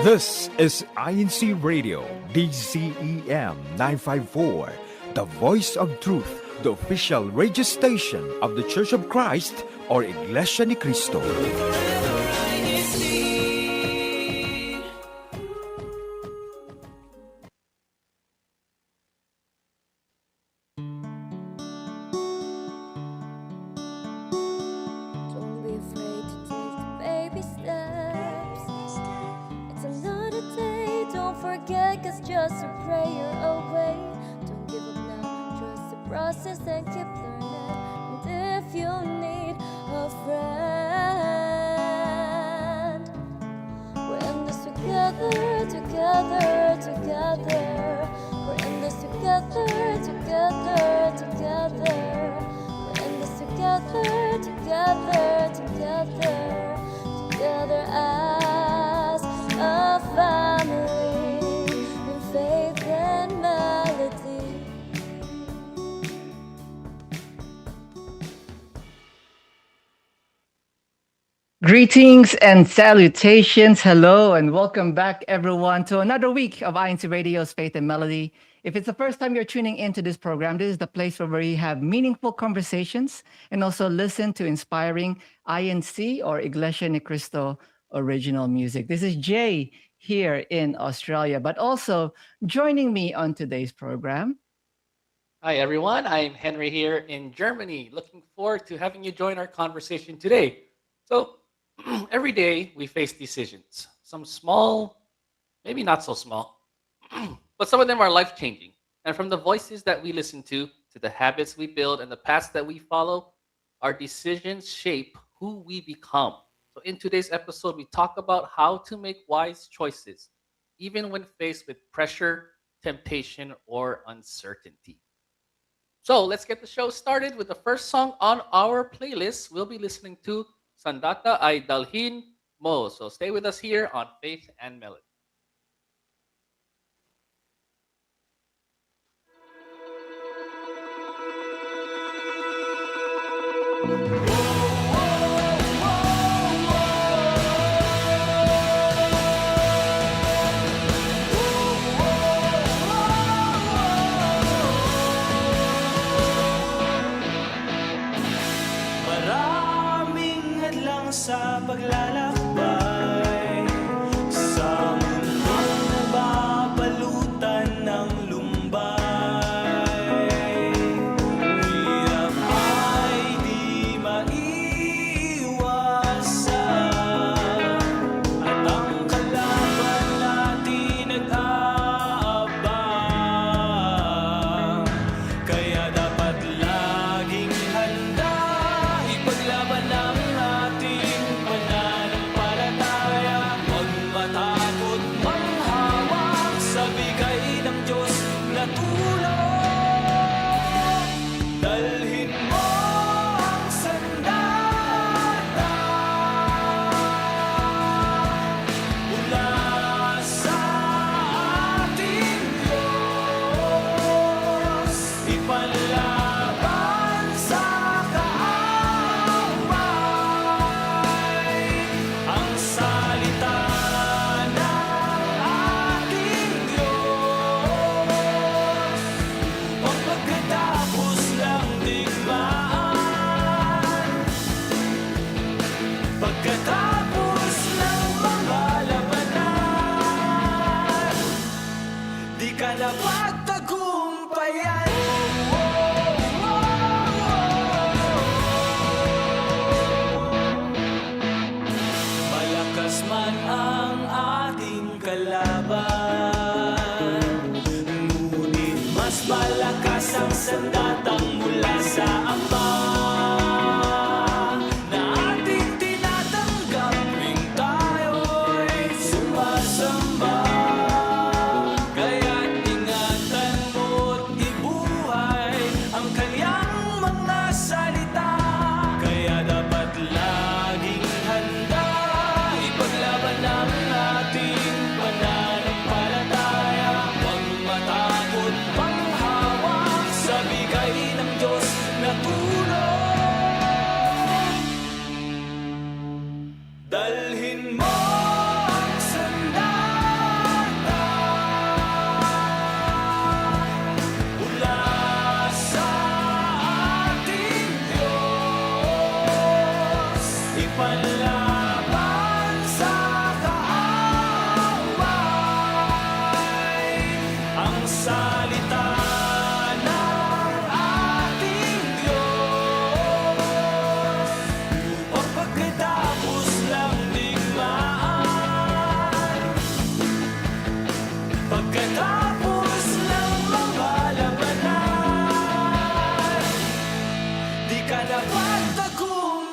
This is INCRadio, DCEM 954, the voice of truth, the official radio station of the Church of Christ or Iglesia ni Cristo. Don't be afraid to take the baby steps. It's another day, don't forget, 'cause just a prayer away. Don't give up now, trust the process and keep learning. And if you need a friend, we're in this together, together, together. We're in this together, together, together. We're in this together, together, together, together as a family in faith and melody. Greetings and salutations. Hello and welcome back, everyone, to another week of INC Radio's Faith and Melody. If it's the first time you're tuning into this program, this is the place where we have meaningful conversations and also listen to inspiring INC or Iglesia ni Cristo original music. This is Jay here in Australia, but also joining me on today's program. Hi, everyone. I'm Henry here in Germany. Looking forward to having you join our conversation today. So, every day we face decisions. Some small, maybe not so small, but some of them are life changing. And from the voices that we listen to the habits we build and the paths that we follow, our decisions shape who we become. So, in today's episode, we talk about how to make wise choices, even when faced with pressure, temptation, or uncertainty. So let's get the show started with the first song on our playlist. We'll be listening to Sandata ay Dalhin Mo. So stay with us here on Faith and Melody. Maraming hadlang sa paglalakbay sa mundong nababalutan ng lumbay. Hirap ay di maiwasan at ang kalaban natin nag-aabang. Kaya dapat laging handa ipaglaban ang ating pananampalataya.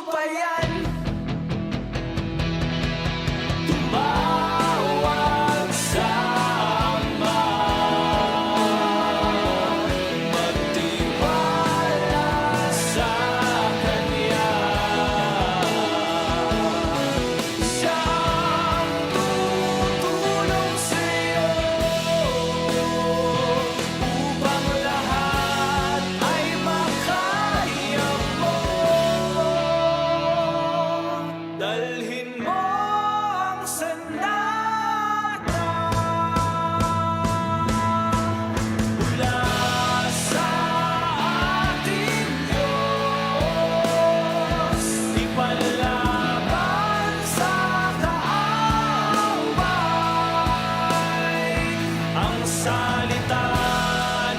tagumpayan. Tumawag sa Ama, magtiwala sa Kanya. Siyang tutulong sa'yo upang lahat ay makaya mo. Dalhin mo ang sandata mula sa ating Diyos, ipalaban sa kaaway ang salita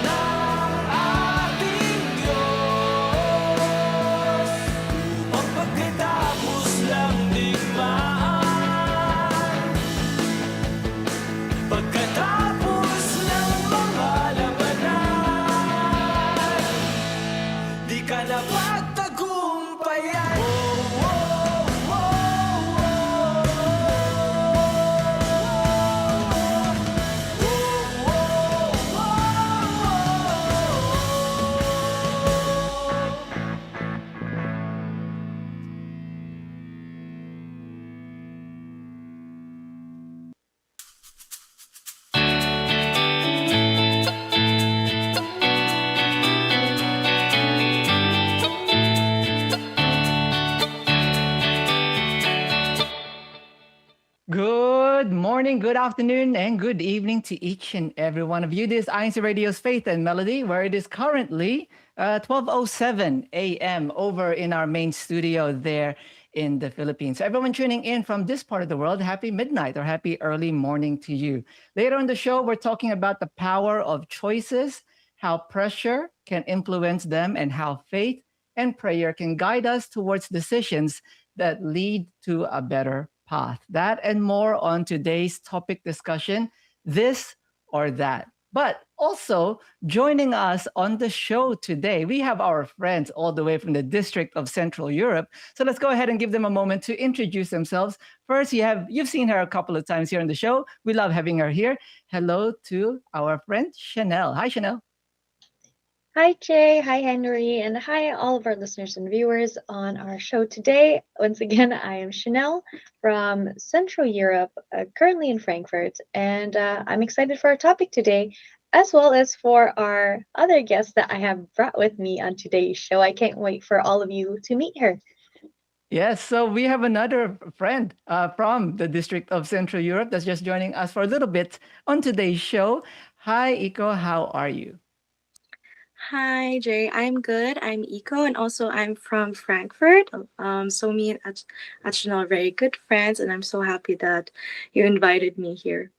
ng ating Diyos. Upang pagkatapos ng digmaan, pagkatapos ng mga labanan, di ka na pagtagumpayan. Oh, oh, oh, Good morning, good afternoon, and good evening to each and every one of you. This is INC Radio's Faith and Melody, where it is currently 12:07 a.m. over in our main studio there in the Philippines. So everyone tuning in from this part of the world, happy midnight or happy early morning to you. Later in the show, we're talking about the power of choices, how pressure can influence them, and how faith and prayer can guide us towards decisions that lead to a better path. That and more on today's topic discussion, this or that. But also joining us on the show today, we have our friends all the way from the District of Central Europe. So let's go ahead and give them a moment to introduce themselves. First, you've seen her a couple of times here on the show. We love having her here. Hello to our friend Chanel. Hi, Chanel. Hi, Jay. Hi, Henry. And hi, all of our listeners and viewers on our show today. Once again, I am Chanel from Central Europe, currently in Frankfurt. And I'm excited for our topic today, as well as for our other guest that I have brought with me on today's show. I can't wait for all of you to meet her. Yes, so we have another friend from the District of Central Europe that's just joining us for a little bit on today's show. Hi, Iko, how are you? Hi, Jay. I'm good. I'm Iko, and also I'm from Frankfurt. So me and Achna are very good friends, and I'm so happy that you invited me here.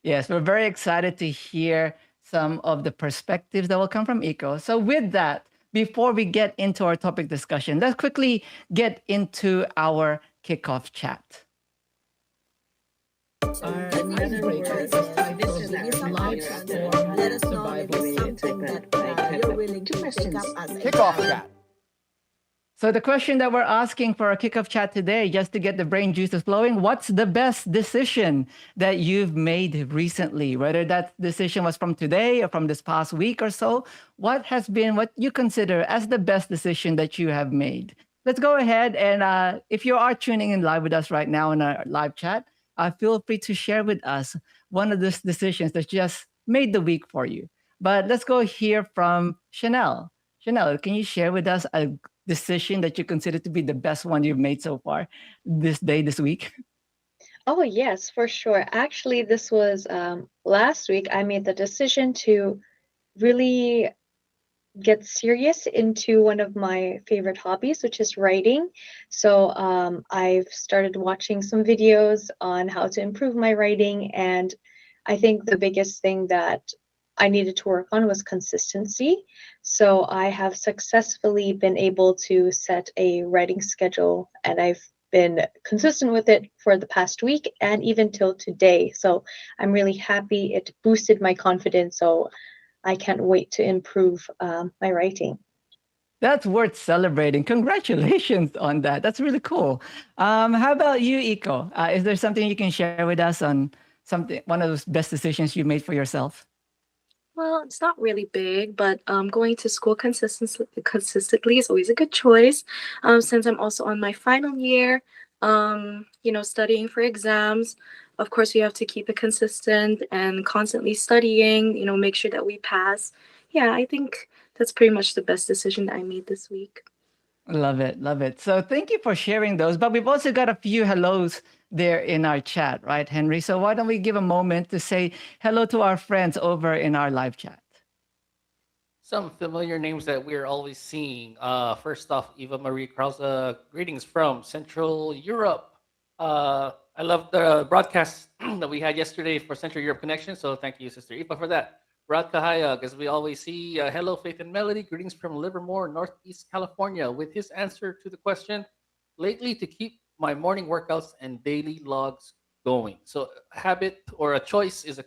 Yes, we're very excited to hear some of the perspectives that will come from Iko. So with that, before we get into our topic discussion, let's quickly get into our kickoff chat. Kickoff chat. So the question that we're asking for our kickoff chat today, just to get the brain juices flowing, what's the best decision that you've made recently? Whether that decision was from today or from this past week or so, what has been what you consider as the best decision that you have made? Let's go ahead and if you are tuning in live with us right now in our live chat, feel free to share with us one of those decisions that just made the week for you. But let's go hear from Chanel. Chanel, can you share with us a decision that you consider to be the best one you've made so far this week? Oh, yes, for sure. Actually, this was last week. I made the decision to really get serious into one of my favorite hobbies, which is writing. So I've started watching some videos on how to improve my writing. And I think the biggest thing that I needed to work on was consistency. So I have successfully been able to set a writing schedule, and I've been consistent with it for the past week and even till today. So I'm really happy. It boosted my confidence. So I can't wait to improve my writing. That's worth celebrating. Congratulations on that. That's really cool. How about you, Iko? Is there something you can share with us on something, one of those best decisions you made for yourself? Well, it's not really big, but going to school consistently is always a good choice. Since I'm also on my final year, studying for exams. Of course, we have to keep it consistent and constantly studying. Make sure that we pass. Yeah, I think that's pretty much the best decision that I made this week. Love it, love it. So thank you for sharing those. But we've also got a few hellos there in our chat, right, Henry? So why don't we give a moment to say hello to our friends over in our live chat? Some familiar names that we're always seeing. First off, Eva Marie Krause, greetings from Central Europe. I love the broadcast that we had yesterday for Central Europe Connection, so thank you, Sister Eva, for that. Rad Kahayag, as we always see, hello, Faith and Melody, greetings from Livermore, Northeast California, with his answer to the question, lately to keep my morning workouts and daily logs going. So a habit or a choice is a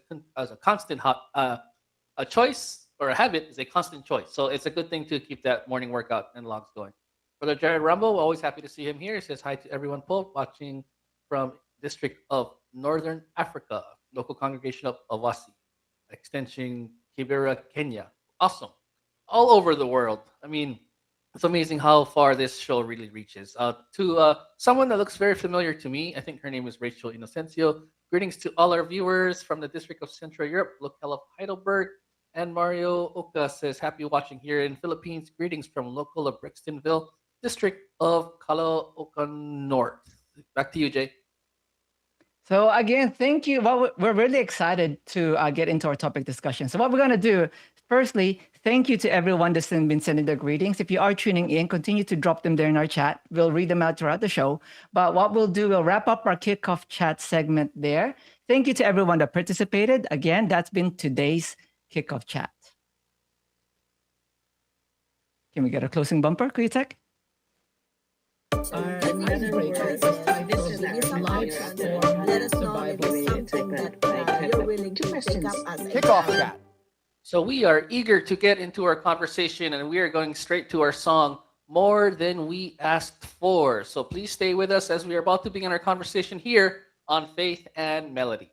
constant a choice or a habit is a constant choice. So it's a good thing to keep that morning workout and logs going. Brother Jared Rumble, always happy to see him here. He says hi to everyone, Paul, watching from District of Northern Africa, local congregation of Awasi, extension Kibera, Kenya. Awesome. All over the world. I mean, it's amazing how far this show really reaches. To someone that looks very familiar to me, I think her name is Rachel Inocencio. Greetings to all our viewers from the District of Central Europe, locale of Heidelberg. And Mario Oka says, happy watching here in Philippines. Greetings from local of Brixtonville, District of Caloocan North. Back to you, Jay. So again, thank you. Well, we're really excited to get into our topic discussion. So what we're going to do, firstly, thank you to everyone that's been sending their greetings. If you are tuning in, continue to drop them there in our chat. We'll read them out throughout the show. But what we'll do, we'll wrap up our kickoff chat segment there. Thank you to everyone that participated. Again, that's been today's kickoff chat. Can we get a closing bumper, Kuya? Kickoff chat. So we are eager to get into our conversation, and we are going straight to our song, More Than We Asked For. So please stay with us as we are about to begin our conversation here on Faith and Melody.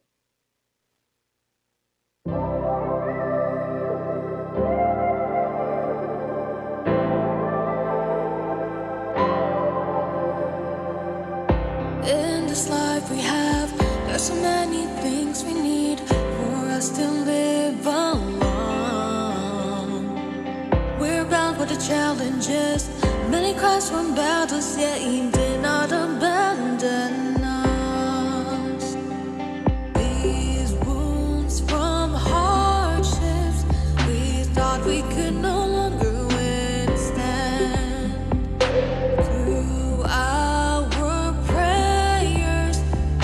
In this life we have, there's so many things we need for us to live along. We're bound with the challenges, many cries from battles, yet He did not abandon us. These wounds from hardships, we thought we could no longer withstand. Through our prayers,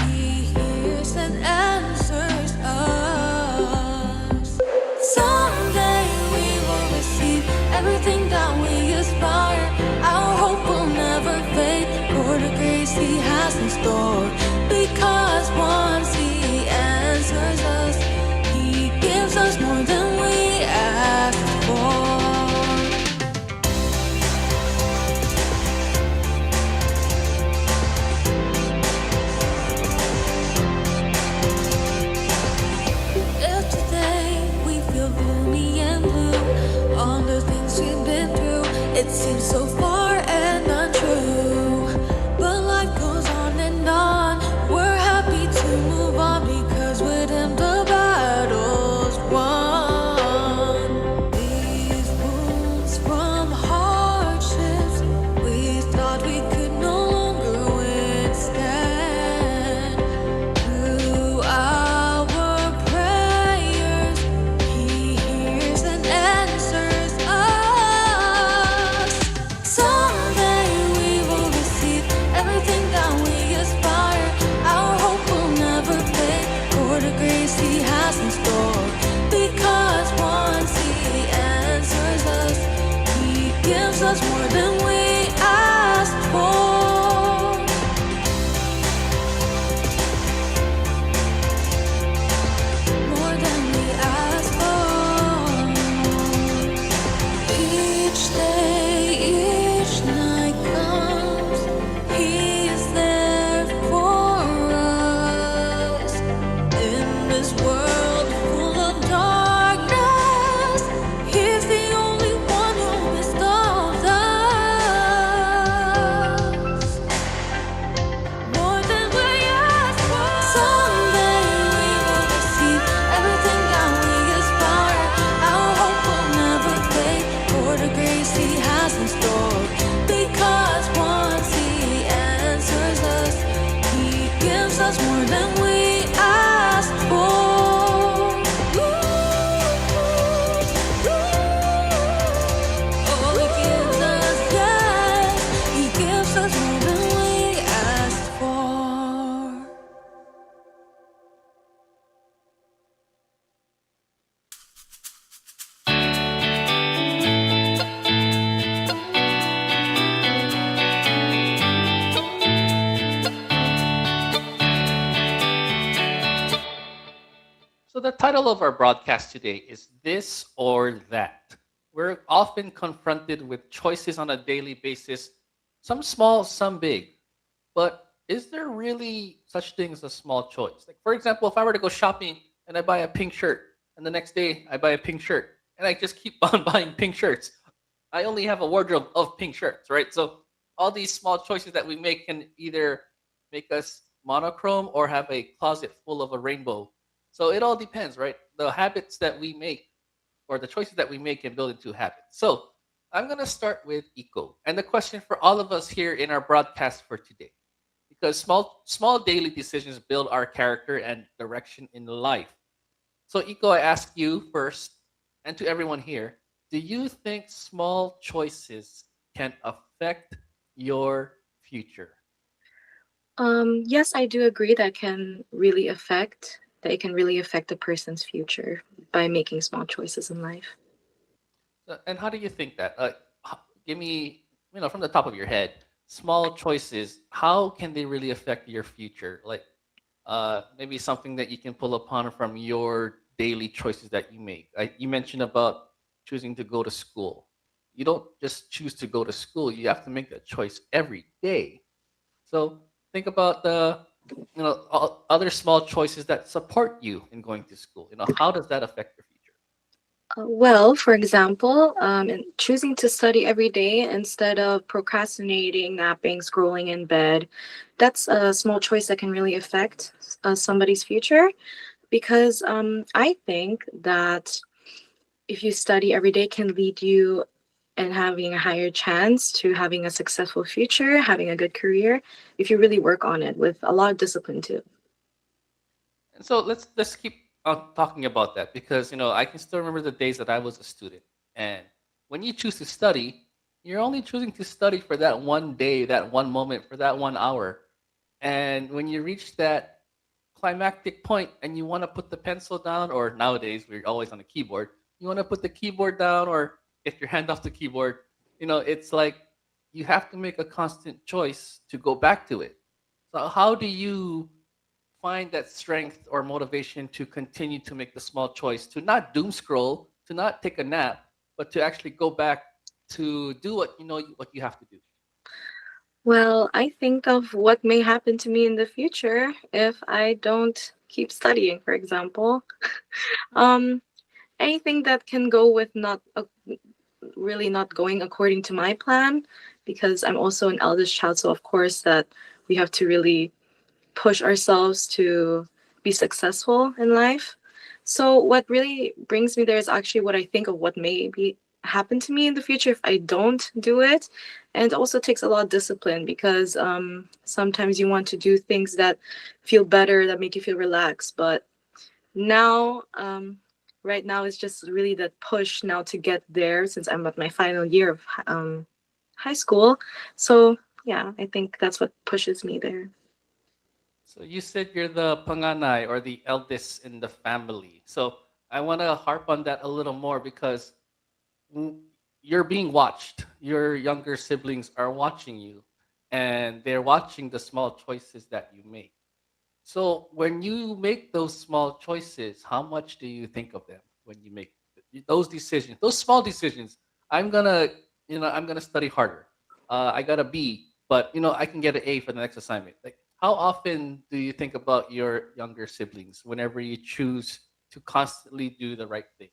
He hears and answers us. Someday we will receive everything that we aspire. Our hope will never fade for the grace He has in store. Because once He answers us, He gives us more than we asked for. If today we feel gloomy and blue, all the things we've been through, it seems so far and untrue. But life goes on and on. We're happy to move on because with Him the battle's won. These wounds from hardships, we thought we could no longer withstand. Through our prayers, He hears and answers us. us more than we asked for. Oh, he gives us, yes, he gives us more than we asked for. So, the title of our broadcast today is This or That. We're often confronted with choices on a daily basis, some small, some big. But is there really such thing as a small choice? Like, for example, if I were to go shopping and I buy a pink shirt, and the next day I buy a pink shirt, and I just keep on buying pink shirts, I only have a wardrobe of pink shirts, right? So, all these small choices that we make can either make us monochrome or have a closet full of a rainbow. So it all depends, right? The habits that we make or the choices that we make can build into habits. So I'm going to start with eco. And the question for all of us here in our broadcast for today, because small daily decisions build our character and direction in life. So eco, I ask you first, and to everyone here, do you think small choices can affect your future? Yes, I do agree that it can really affect a person's future by making small choices in life. And how do you think that? Give me, from the top of your head, small choices. How can they really affect your future? Like, maybe something that you can pull upon from your daily choices that you make. You mentioned about choosing to go to school. You don't just choose to go to school. You have to make that choice every day. So think about other small choices that support you in going to school. How does that affect your future? Well, for example, in choosing to study every day instead of procrastinating, napping, scrolling in bed, that's a small choice that can really affect somebody's future. Because I think that if you study every day can lead you and having a higher chance to having a successful future, having a good career, if you really work on it with a lot of discipline too. And so let's keep talking about that because I can still remember the days that I was a student. And when you choose to study, you're only choosing to study for that one day, that one moment, for that 1 hour. And when you reach that climactic point and you want to put the pencil down, or nowadays we're always on the keyboard, you want to put the keyboard down or get your hand off the keyboard, it's like you have to make a constant choice to go back to it. So how do you find that strength or motivation to continue to make the small choice to not doom scroll, to not take a nap, but to actually go back to do what what you have to do? Well, I think of what may happen to me in the future if I don't keep studying, for example. Um, Anything that can go with not really not going according to my plan, because I'm also an eldest child, so of course that we have to really push ourselves to be successful in life. So what really brings me there is actually what I think of what may be happen to me in the future if I don't do it. And it also takes a lot of discipline because sometimes you want to do things that feel better, that make you feel relaxed. But now, right now, it's just really that push now to get there since I'm at my final year of high school. So yeah, I think that's what pushes me there. So you said you're the panganay or the eldest in the family. So I want to harp on that a little more because mm, you're being watched. Your younger siblings are watching you and they're watching the small choices that you make. So when you make those small choices, how much do you think of them when you make those decisions, those small decisions? I'm gonna, I'm gonna study harder. I got a B, but I can get an A for the next assignment. Like, how often do you think about your younger siblings whenever you choose to constantly do the right thing?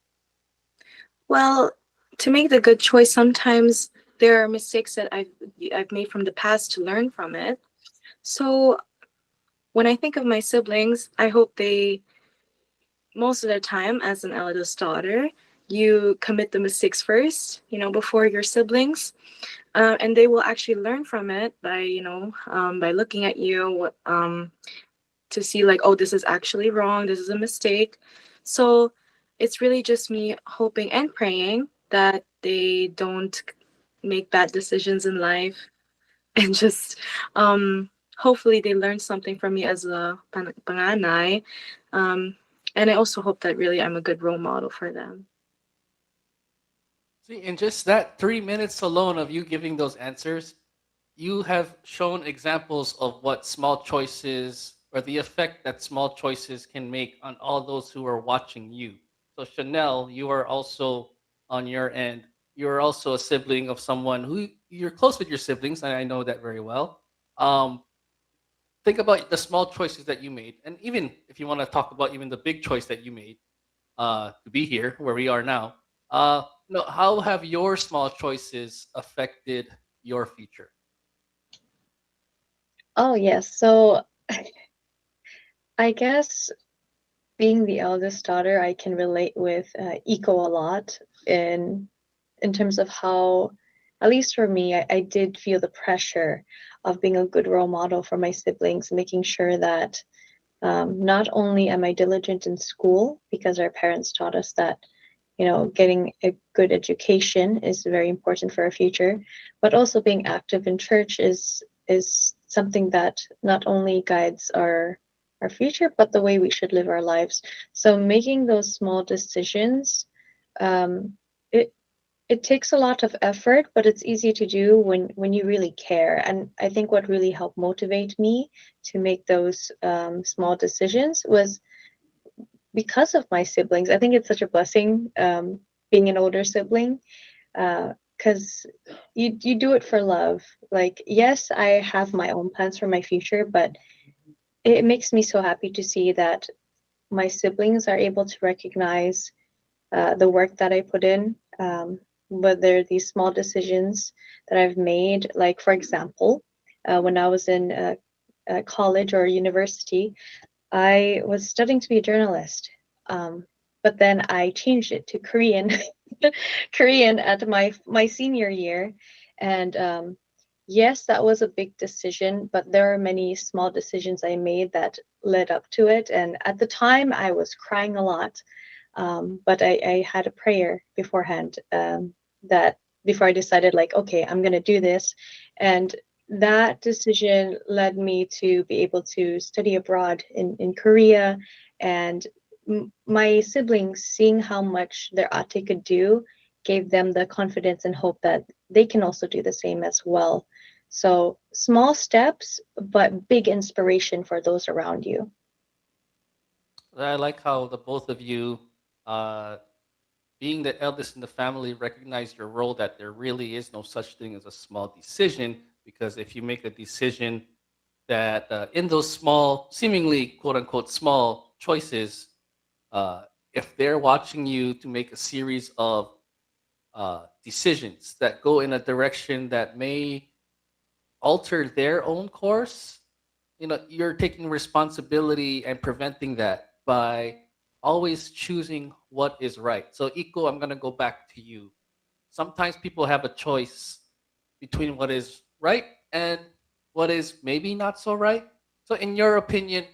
Well, to make the good choice, sometimes there are mistakes that I've made from the past to learn from it. So when I think of my siblings, I hope they most of the time as an eldest daughter, you commit the mistakes first, before your siblings, and they will actually learn from it by by looking at you, to see like, oh, this is actually wrong, this is a mistake. So it's really just me hoping and praying that they don't make bad decisions in life and just hopefully they learn something from me as a panganay. Um, and I also hope that really I'm a good role model for them. See, in just that 3 minutes alone of you giving those answers, you have shown examples of what small choices or the effect that small choices can make on all those who are watching you. So, Chanel, you are also on your end. You're also a sibling of someone who you're close with your siblings, and I know that very well. Um, think about the small choices that you made, and even if you want to talk about even the big choice that you made to be here where we are now. No, how have your small choices affected your future? Oh, yes. So I guess being the eldest daughter, I can relate with Eco a lot in terms of how, at least for me, I did feel the pressure of being a good role model for my siblings, making sure that not only am I diligent in school, because our parents taught us that, getting a good education is very important for our future, but also being active in church is something that not only guides our future, but the way we should live our lives. So making those small decisions, um, it it takes a lot of effort, but it's easy to do when you really care. And I think what really helped motivate me to make those small decisions was because of my siblings. I think it's such a blessing, being an older sibling, because you do it for love. Like, yes, I have my own plans for my future, but it makes me so happy to see that my siblings are able to recognize the work that I put in, whether these small decisions that I've made. Like, for example, when I was in college or university, I was studying to be a journalist, but then I changed it to Korean, Korean at my senior year, and yes, that was a big decision, but there are many small decisions I made that led up to it. And at the time, I was crying a lot, but I had a prayer beforehand, that before I decided, like, okay, I'm gonna do this, and that decision led me to be able to study abroad in Korea, and my siblings, seeing how much their ate could do, gave them the confidence and hope that they can also do the same as well. So small steps, but big inspiration for those around you. I like how the both of you, uh, being the eldest in the family, recognize your role that there really is no such thing as a small decision. Because if you make a decision that in those small, seemingly quote unquote small choices, uh, if they're watching you to make a series of decisions that go in a direction that may alter their own course, you're taking responsibility and preventing that by always choosing what is right. So, Iko, I'm going to go back to you. Sometimes people have a choice between what is right and what is maybe not so right. So, in your opinion,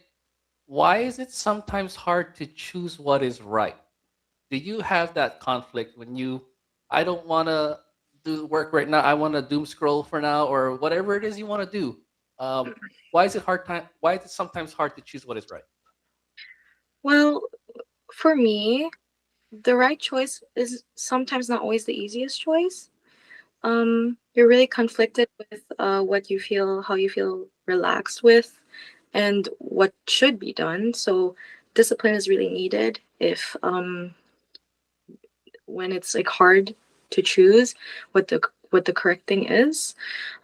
why is it sometimes hard to choose what is right? Do you have that conflict when I don't want to do work right now, I want to doom scroll for now, or whatever it is you want to do? Why is it why is it sometimes hard to choose what is right? Well, for me, the right choice is sometimes not always the easiest choice. You're really conflicted with what you feel, how you feel relaxed with, and what should be done. So discipline is really needed if when it's like hard to choose what the correct thing is.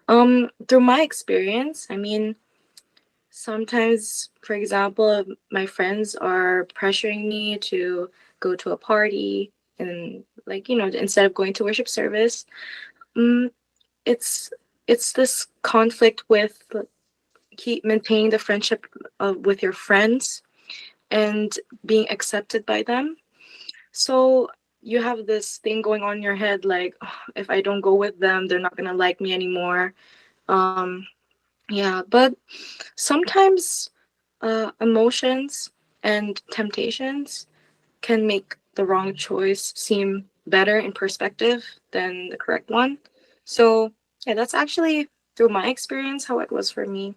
Through my experience, I mean, sometimes, for example, my friends are pressuring me to go to a party and like instead of going to worship service. um, it's it's this conflict with keep maintaining the friendship with your friends and being accepted by them. So you have this thing going on in your head like, "Ugh, if I don't go with them, they're not gonna like me anymore." um yeah, but sometimes Emotions and temptations can make the wrong choice seem better in perspective than the correct one. So, yeah, that's actually through my experience how it was for me.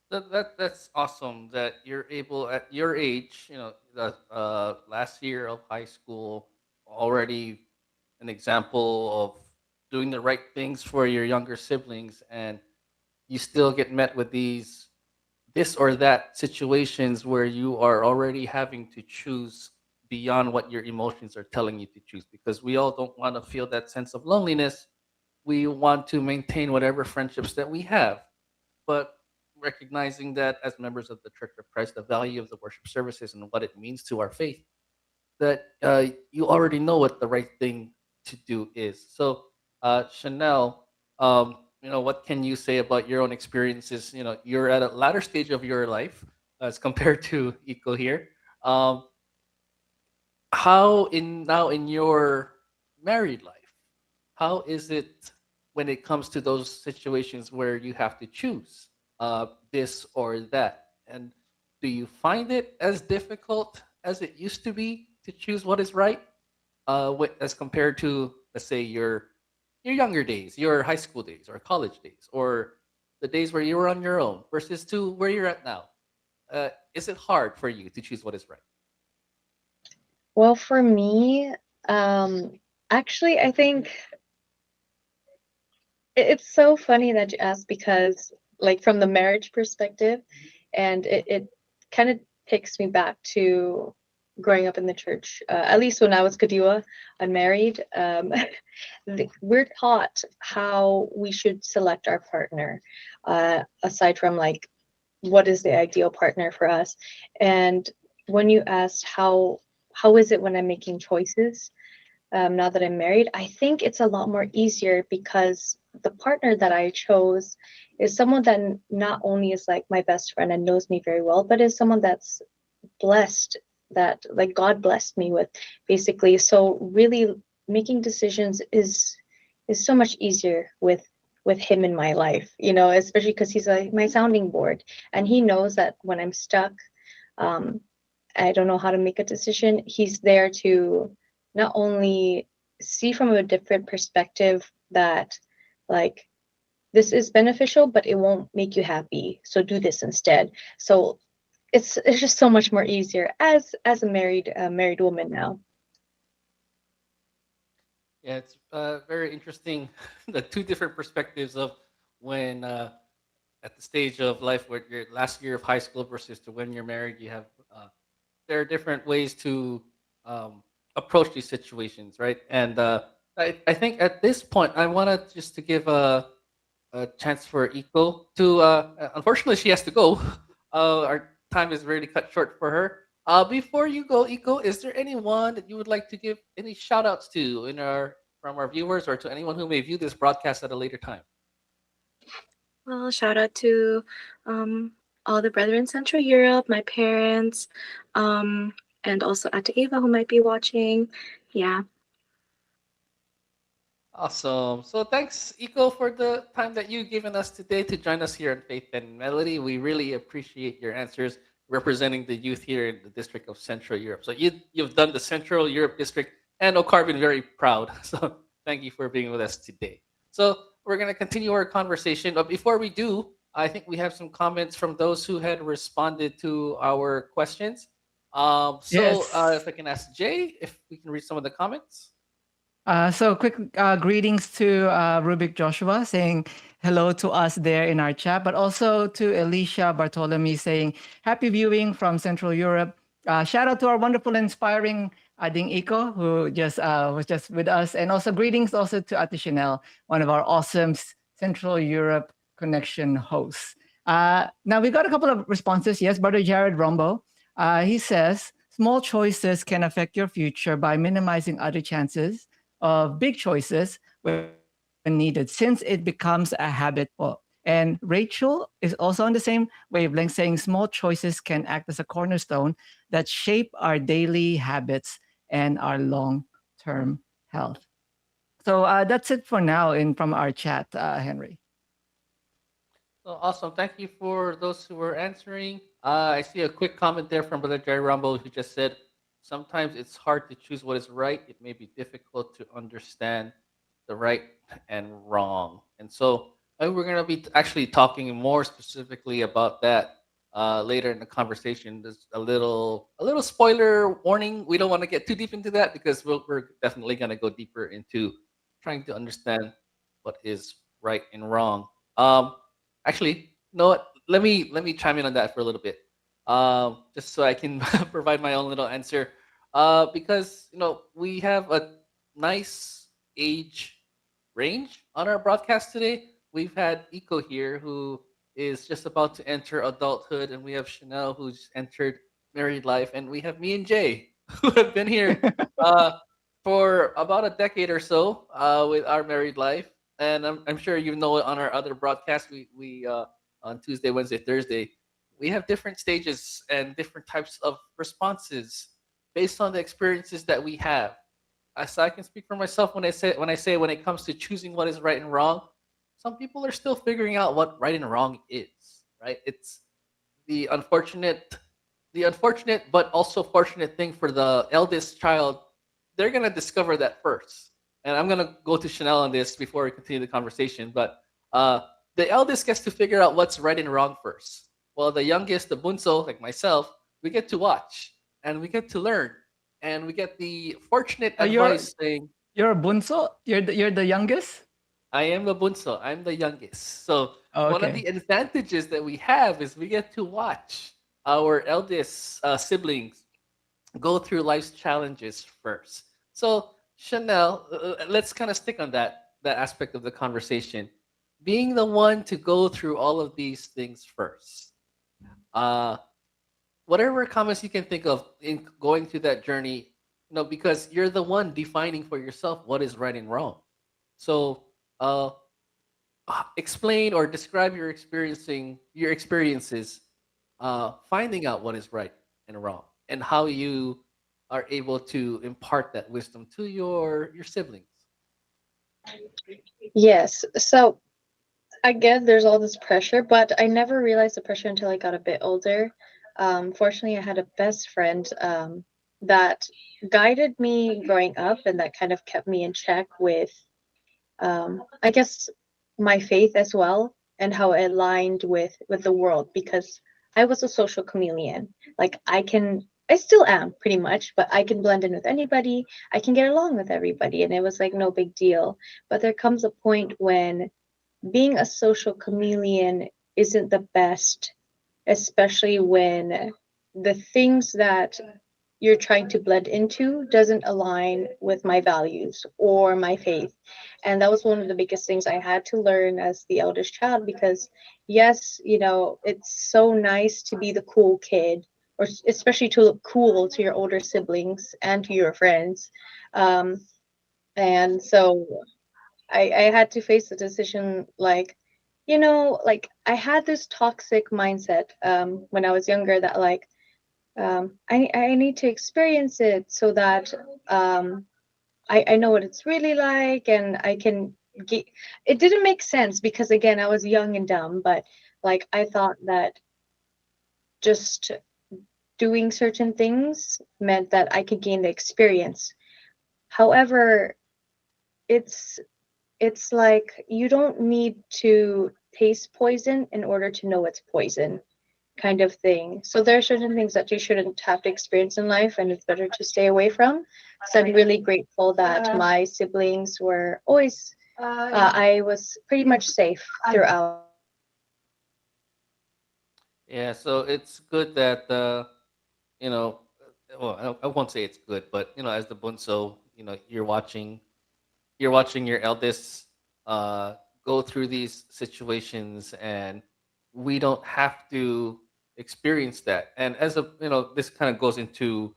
That's awesome that you're able at your age, the last year of high school, already an example of doing the right things for your younger siblings, and you still get met with these this or that situations where you are already having to choose beyond what your emotions are telling you to choose, because we all don't want to feel that sense of loneliness. We want to maintain whatever friendships that we have, but recognizing that as members of the Church of Christ, the value of the worship services and what it means to our faith, that you already know what the right thing to do is. So, Chanel, what can you say about your own experiences? You're at a latter stage of your life as compared to Eco here. Um, how in now in your married life, how is it when it comes to those situations where you have to choose this or that? And do you find it as difficult as it used to be to choose what is right, as compared to, let's say, your younger days, your high school days, or college days, or the days where you were on your own, versus to where you're at now? Is it hard for you to choose what is right? Well, for me, um, actually, I think it's so funny that you asked because, like, from the marriage perspective, and it kind of takes me back to growing up in the church. At least when I was Kadiwa, unmarried, we're taught how we should select our partner, aside from like what is the ideal partner for us. And when you asked how is it when I'm making choices, now that I'm married, I think it's a lot more easier because the partner that I chose is someone that not only is like my best friend and knows me very well, but is someone that's blessed, that like God blessed me with, basically. So really making decisions is so much easier with him in my life, especially because he's like my sounding board, and he knows that when I'm stuck, um, I don't know how to make a decision, he's there to not only see from a different perspective that like this is beneficial, but it won't make you happy. So do this instead. So it's just so much more easier as a married woman now. Yeah, it's very interesting. The two different perspectives of when at the stage of life where your last year of high school versus to when you're married, you have there are different ways to um, approach these situations, right? And I think at this point, I want to just to give a chance for Eco to. Unfortunately, she has to go. Our time is really cut short for her. Before you go, Eco, is there anyone that you would like to give any shout outs to in our from our viewers, or to anyone who may view this broadcast at a later time? Well, shout out to um, all the brethren in Central Europe, my parents, and also Ate Ava who might be watching. Yeah. Awesome. So thanks, Eco, for the time that you've given us today to join us here on Faith and Melody. We really appreciate your answers representing the youth here in the District of Central Europe. So you've done the Central Europe District and O'Carbon very proud. So thank you for being with us today. So we're going to continue our conversation. But before we do, I think we have some comments from those who had responded to our questions. If Yes. I can ask Jay if we can read some of the comments. So quick greetings to Rubik Joshua saying hello to us there in our chat, but also to Alicia Bartolome saying happy viewing from Central Europe. Shout out to our wonderful, inspiring Ading Iko, who just was just with us, and also greetings also to Ate Chanel, one of our awesome Central Europe connection hosts. Now we got a couple of responses. Yes, Brother Jared Rombo. He says small choices can affect your future by minimizing other chances of big choices when needed, since it becomes a habit. Well, and Rachel is also on the same wavelength, saying small choices can act as a cornerstone that shape our daily habits and our long-term health. So that's it for now in from our chat, Henry. So awesome. Thank you for those who were answering. I see a quick comment there from Brother Jerry Rumble who just said, sometimes it's hard to choose what is right. It may be difficult to understand the right and wrong. And so we're going to be actually talking more specifically about that later in the conversation. There's a little spoiler warning. We don't want to get too deep into that because we're definitely going to go deeper into trying to understand what is right and wrong. Um, Actually, you know what? Let me chime in on that for a little bit, just so I can provide my own little answer. Because we have a nice age range on our broadcast today. We've had Eco here, who is just about to enter adulthood, and we have Chanel, who's entered married life, and we have me and Jay, who have been here uh, for about a decade or so with our married life. And I'm sure you know it on our other broadcasts. We on Tuesday, Wednesday, Thursday, we have different stages and different types of responses based on the experiences that we have. As I can speak for myself when I say when it comes to choosing what is right and wrong, some people are still figuring out what right and wrong is. Right? It's the unfortunate the unfortunate but also fortunate thing for the eldest child. They're gonna discover that first, and I'm gonna go to Chanel on this before we continue the conversation. But uh, the eldest gets to figure out what's right and wrong first, while the youngest, the bunso, like myself, we get to watch and we get to learn, and we get the fortunate Uh, you're advice saying, you're a bunso. You're the youngest. I am the bunso. I'm the youngest. So Oh, one of okay. the advantages that we have is we get to watch our eldest siblings go through life's challenges first. So Chanel, let's kind of stick on that aspect of the conversation. Being the one to go through all of these things first. Uh, whatever comments you can think of in going through that journey, because you're the one defining for yourself what is right and wrong. So uh, explain or describe your experiences finding out what is right and wrong, and how you are able to impart that wisdom to your siblings. Yes. So again, there's all this pressure, but I never realized the pressure until I got a bit older. Fortunately, I had a best friend that guided me growing up and that kind of kept me in check with, I guess, my faith as well and how it aligned with the world because I was a social chameleon. Like I still am pretty much, but I can blend in with anybody. I can get along with everybody, and it was like no big deal. But there comes a point when being a social chameleon isn't the best, especially when the things that you're trying to blend into doesn't align with my values or my faith. And that was one of the biggest things I had to learn as the eldest child because yes, it's so nice to be the cool kid or especially to look cool to your older siblings and to your friends. Um, and so I had to face the decision like, like I had this toxic mindset when I was younger that like I need to experience it so that I know what it's really like and I can get it didn't make sense because again I was young and dumb, but like I thought that just doing certain things meant that I could gain the experience. However, it's it's like you don't need to taste poison in order to know it's poison kind of thing. So there are certain things that you shouldn't have to experience in life and it's better to stay away from. So I'm really grateful that my siblings were always I was pretty much safe throughout. Yeah, so it's good that you know, well, I won't say it's good, but as the bunso, you're watching your eldest uh, go through these situations, and we don't have to experience that. And as this kind of goes into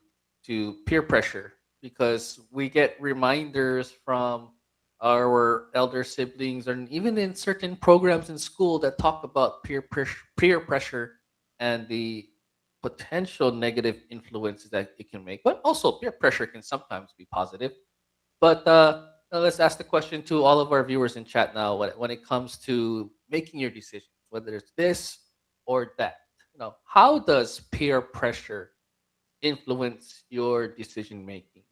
to peer pressure because we get reminders from our elder siblings, and even in certain programs in school that talk about peer pressure and the potential negative influences that it can make. But also, peer pressure can sometimes be positive. But now let's ask the question to all of our viewers in chat now. When it comes to making your decisions, whether it's this or that. How does peer pressure influence your decision making?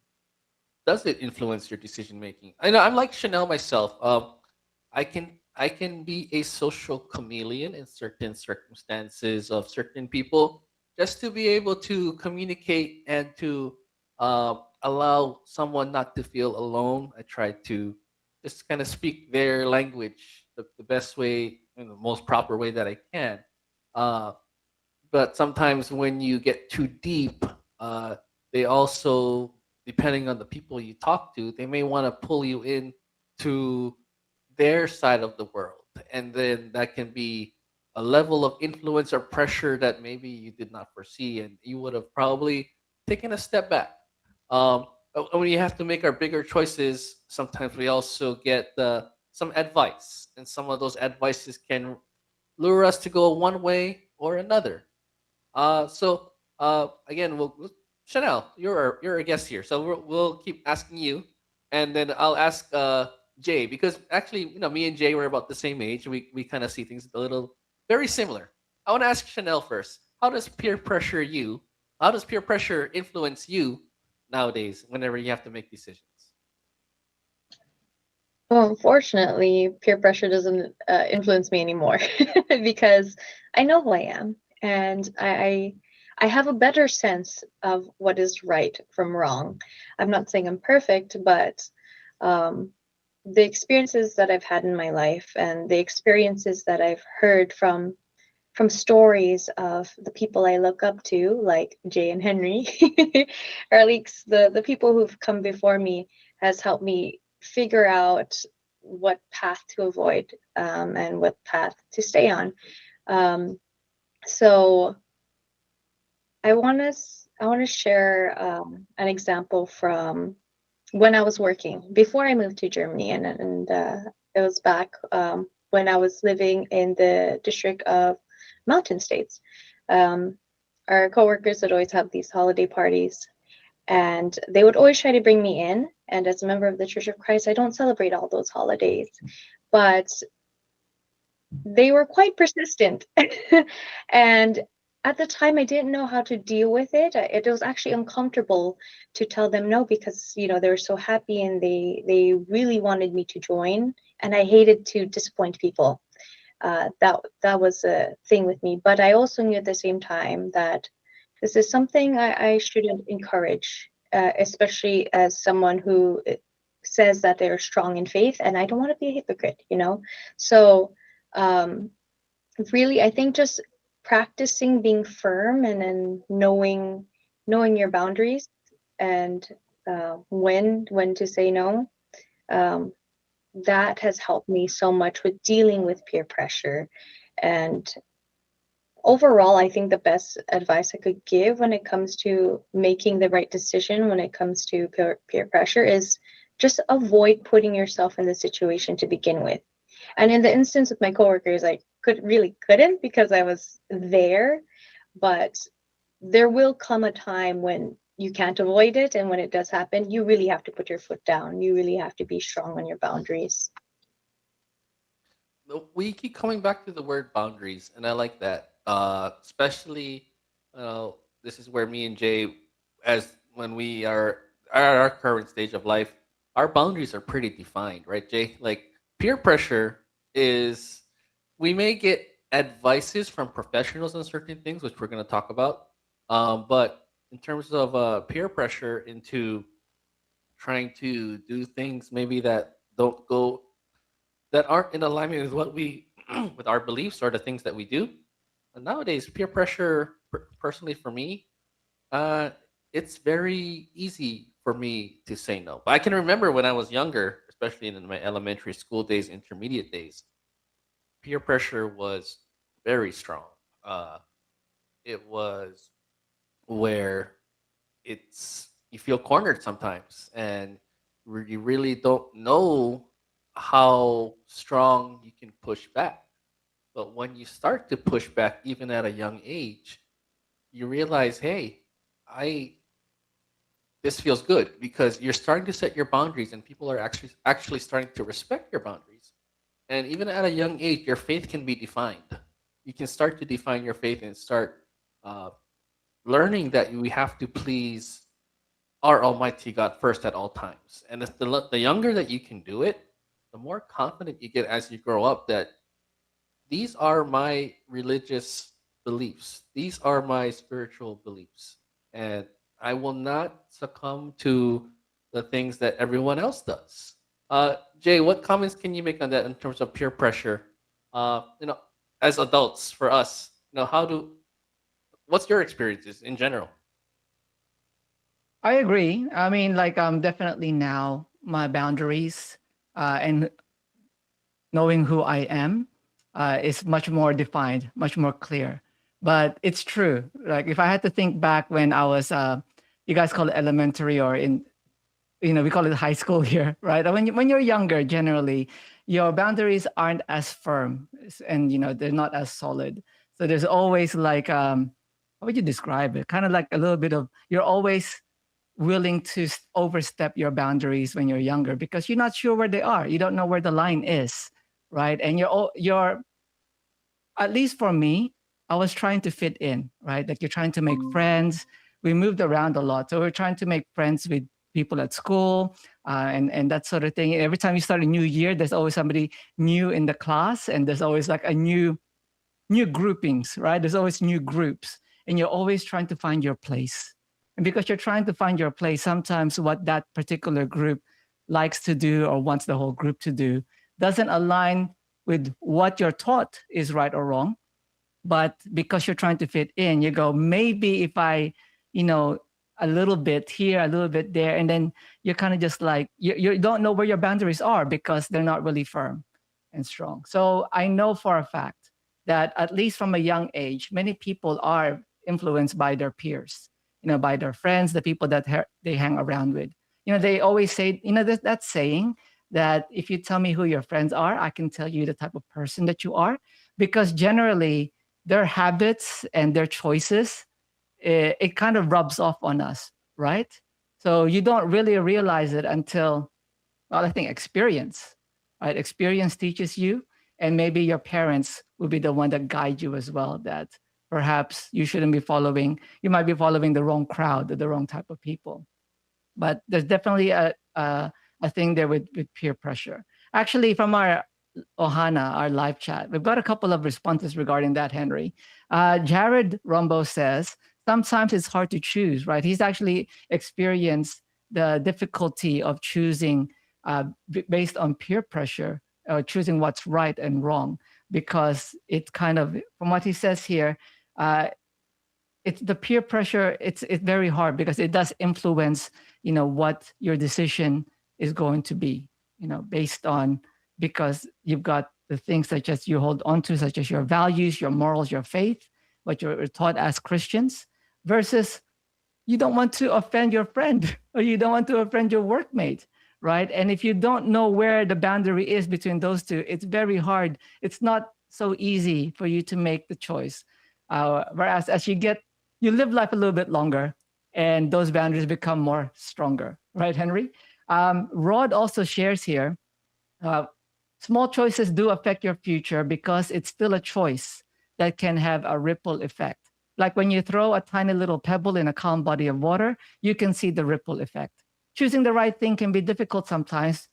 Does it influence your decision making? I know I'm like Chanel myself. I can be a social chameleon in certain circumstances of certain people, just to be able to communicate and to allow someone not to feel alone. I try to just kind of speak their language the best way, in the most proper way that I can. Uh, but sometimes when you get too deep, they also, depending on the people you talk to, they may want to pull you in to their side of the world, and then that can be a level of influence or pressure that maybe you did not foresee, and you would have probably taken a step back. When you have to make our bigger choices, sometimes we also get some advice, and some of those advices can lure us to go one way or another. Again, Chanel, you're a guest here, so we'll keep asking you, and then I'll ask Jay, because actually, me and Jay were about the same age. We kind of see things a little very similar. I want to ask Chanel first. How does peer pressure influence you nowadays? Whenever you have to make decisions. Well, unfortunately, peer pressure doesn't influence me anymore because I know who I am, and I have a better sense of what is right from wrong. I'm not saying I'm perfect, but um, the experiences that I've had in my life and the experiences that I've heard from stories of the people I look up to, like Jay and Henry, or at least the people who've come before me, has helped me figure out what path to avoid, and what path to stay on. Um, so I want to share an example from when I was working before I moved to Germany, and it was back when I was living in the district of Mountain States. Um, our coworkers would always have these holiday parties, and they would always try to bring me in. And as a member of the Church of Christ, I don't celebrate all those holidays, but they were quite persistent. And at the time, I didn't know how to deal with it. It was actually uncomfortable to tell them no, because they were so happy and they really wanted me to join, and I hated to disappoint people. That was a thing with me. But I also knew at the same time that this is something I shouldn't encourage, especially as someone who says that they're strong in faith, and I don't want to be a hypocrite. So um, really, I think just practicing being firm, and then knowing your boundaries, and when to say no. Um, that has helped me so much with dealing with peer pressure. And overall, I think the best advice I could give when it comes to making the right decision when it comes to peer pressure is just avoid putting yourself in the situation to begin with. And in the instance with my coworkers, I couldn't, because I was there. But there will come a time when you can't avoid it, and when it does happen, you really have to put your foot down. You really have to be strong on your boundaries. No, we keep coming back to the word boundaries, and I like that. Especially, this is where me and Jay, as when we are at our current stage of life, our boundaries are pretty defined, right, Jay? Like, peer pressure is, we may get advices from professionals on certain things, which we're going to talk about. But in terms of peer pressure into trying to do things maybe that aren't in alignment with what we with our beliefs or the things that we do. And nowadays, peer pressure, personally for me, uh, it's very easy for me to say no. But I can remember when I was younger, especially in my elementary school days, intermediate days, peer pressure was very strong. Uh, it was where you feel cornered sometimes, and you really don't know how strong you can push back. But when you start to push back, even at a young age, you realize, hey, I this feels good, because you're starting to set your boundaries, and people are actually starting to respect your boundaries. And even at a young age, your faith can be defined. you can start to define your faith and start uh, learning that we have to please our Almighty God first at all times. And it's the younger that you can do it, the more confident you get as you grow up that these are my religious beliefs, these are my spiritual beliefs. And I will not succumb to the things that everyone else does. Jay, what comments can you make on that in terms of peer pressure? You know, as adults, for us, how do what's your experiences in general? I agree. I mean, like, definitely now my boundaries and knowing who I am is much more defined, much more clear. But it's true. Like, if I had to think back when I was, you guys call it elementary, or in, we call it high school here, right? When you're younger, generally, your boundaries aren't as firm, and they're not as solid. So there's always like, how would you describe it? Kind of like a little bit of, you're always willing to overstep your boundaries when you're younger because you're not sure where they are. You don't know where the line is, right? And you're at least for me, I was trying to fit in, right? Like, you're trying to make friends. We moved around a lot, so we're trying to make friends with people at school, and that sort of thing. Every time you start a new year, there's always somebody new in the class, and there's always like a new groupings, right? There's always new groups, and you're always trying to find your place. And because you're trying to find your place, sometimes what that particular group likes to do or wants the whole group to do doesn't align with what you're taught is right or wrong. But because you're trying to fit in, you go, maybe if I, a little bit here, a little bit there, and then you're kind of just like, you don't know where your boundaries are because they're not really firm and strong. So I know for a fact that at least from a young age, many people are influenced by their peers, by their friends, the people that they hang around with. They always say, that saying that if you tell me who your friends are, I can tell you the type of person that you are, because generally their habits and their choices, it kind of rubs off on us, right? So you don't really realize it until, well, I think experience, right? Experience teaches you, and maybe your parents will be the one that guide you as well, that perhaps you shouldn't be following, you might be following the wrong crowd or the wrong type of people. But there's definitely a thing there with peer pressure. Actually, from our Ohana, our live chat, we've got a couple of responses regarding that, Henry. Jared Rombo says, sometimes it's hard to choose, right? He's actually experienced the difficulty of choosing based on peer pressure, choosing what's right and wrong, because it's kind of, from what he says here, it's the peer pressure. It's very hard because it does influence, what your decision is going to be, based on, because you've got the things such as you hold on to, such as your values, your morals, your faith, what you're taught as Christians, versus you don't want to offend your friend or you don't want to offend your workmate, right? And if you don't know where the boundary is between those two, it's very hard. It's not so easy for you to make the choice. Whereas as you live life a little bit longer, and those boundaries become more stronger, right, Henry? Rod also shares here, small choices do affect your future because it's still a choice that can have a ripple effect. Like when you throw a tiny little pebble in a calm body of water, you can see the ripple effect. Choosing the right thing can be difficult sometimes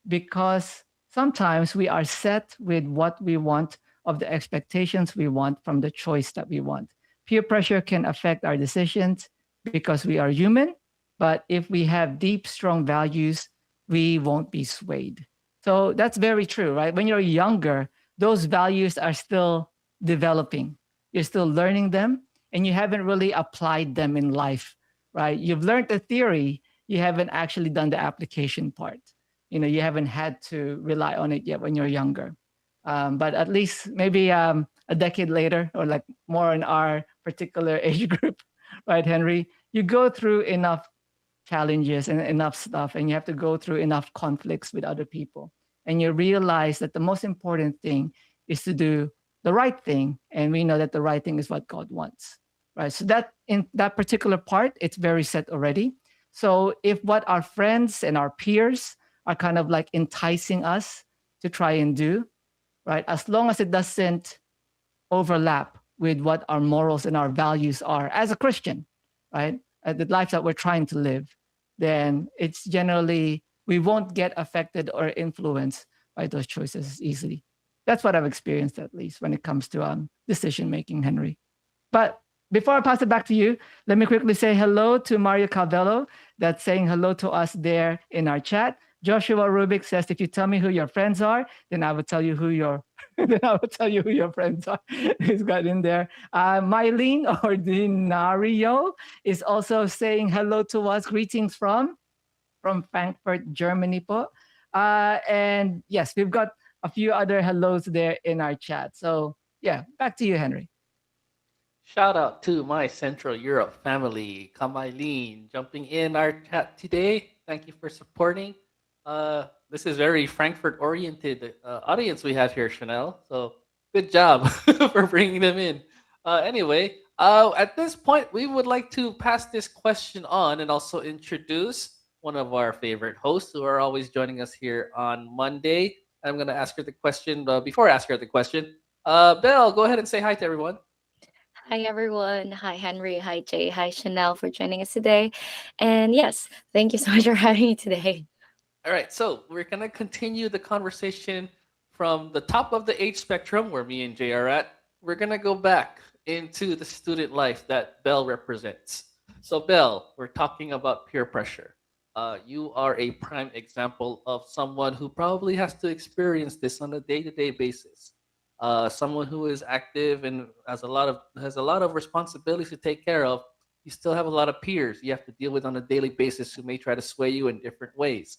because sometimes we are set with what we want, of the expectations we want from the choice that we want. Peer pressure can affect our decisions because we are human, but if we have deep, strong values, we won't be swayed. So that's very true, right? When you're younger, those values are still developing. You're still learning them, and you haven't really applied them in life, right? You've learned the theory, you haven't actually done the application part. You haven't had to rely on it yet when you're younger. But at least maybe a decade later, or like more in our particular age group, right, Henry? You go through enough challenges and enough stuff, and you have to go through enough conflicts with other people. And you realize that the most important thing is to do the right thing. And we know that the right thing is what God wants, right? So that in that particular part, it's very set already. So if what our friends and our peers are kind of like enticing us to try and do, right? As long as it doesn't overlap with what our morals and our values are as a Christian, right? The life that we're trying to live, then it's generally, we won't get affected or influenced by those choices easily. That's what I've experienced, at least when it comes to decision making, Henry. But before I pass it back to you, let me quickly say hello to Mario Calvello, that's saying hello to us there in our chat. Joshua Rubik says, if you tell me who your friends are, then I will tell you who your then I will tell you who your friends are. He's got in there. Mylene Ordinario is also saying hello to us. Greetings from Frankfurt, Germany po. And yes, we've got a few other hellos there in our chat. So yeah, back to you, Henry. Shout out to my Central Europe family, Kamailin, jumping in our chat today. Thank you for supporting. This is very Frankfurt-oriented audience we have here, Chanel. So good job for bringing them in. Anyway, at this point, we would like to pass this question on and also introduce one of our favorite hosts who are always joining us here on Monday. I'm going to ask her the question. Before I ask her the question, Belle, go ahead and say hi to everyone. Hi, everyone. Hi, Henry. Hi, Jay. Hi, Chanel, for joining us today. And yes, thank you so much for having me today. All right, so we're gonna continue the conversation from the top of the age spectrum where me and Jay are at. We're gonna go back into the student life that Belle represents. So, Belle, we're talking about peer pressure. You are a prime example of someone who probably has to experience this on a day-to-day basis. Someone who is active and has a lot of responsibilities to take care of. You still have a lot of peers you have to deal with on a daily basis who may try to sway you in different ways.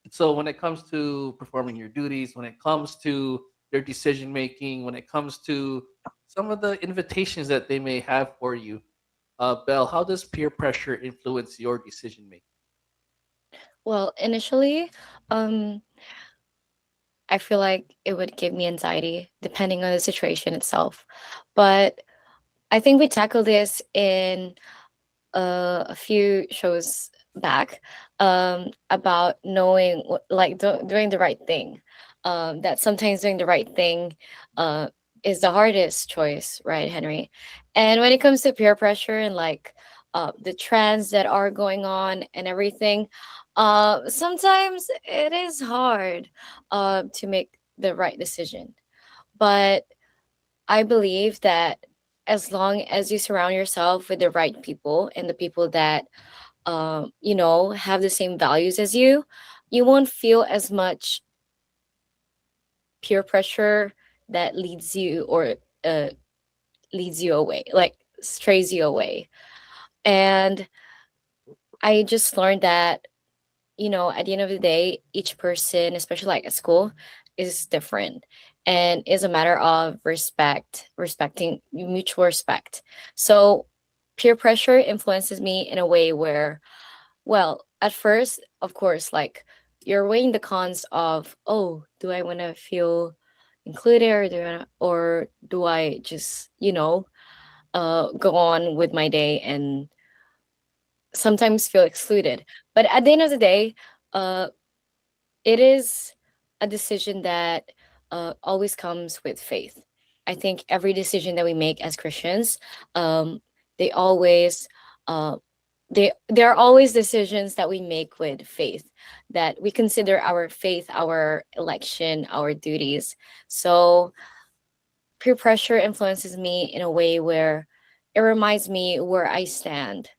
So when it comes to performing your duties, when it comes to their decision making, when it comes to some of the invitations that they may have for you, Belle, how does peer pressure influence your decision making? Well, initially, um, I feel like it would give me anxiety depending on the situation itself. But I think we tackled this in a few shows back, about knowing like doing the right thing. That sometimes doing the right thing uh, is the hardest choice, right, Henry? And when it comes to peer pressure and like the trends that are going on and everything, sometimes it is hard to make the right decision. But I believe that as long as you surround yourself with the right people and the people that have the same values as you won't feel as much peer pressure that uh, leads you away, like strays you away. And I just learned that at the end of the day, each person, especially like at school, is different and is a matter of respecting mutual respect. So peer pressure influences me in a way where, well, at first, of course, like you're weighing the cons of, oh, do I want to feel included, or do I just, go on with my day and sometimes feel excluded. But at the end of the day, uh, it is a decision that always comes with faith. I think every decision that we make as Christians, um, they always uh, there are always decisions that we make with faith, that we consider our faith, our election, our duties. So peer pressure influences me in a way where it reminds me where I stand,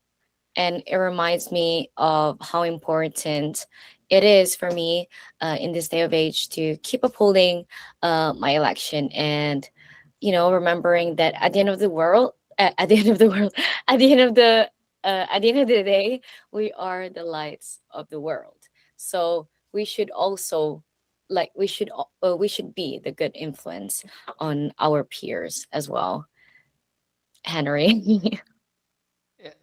and it reminds me of how important it is for me in this day of age to keep upholding my election, and remembering that at the end of the world, at the end of the world, at the end of the day, we are the lights of the world. So we should also, like, we should be the good influence on our peers as well, Henry. Yeah,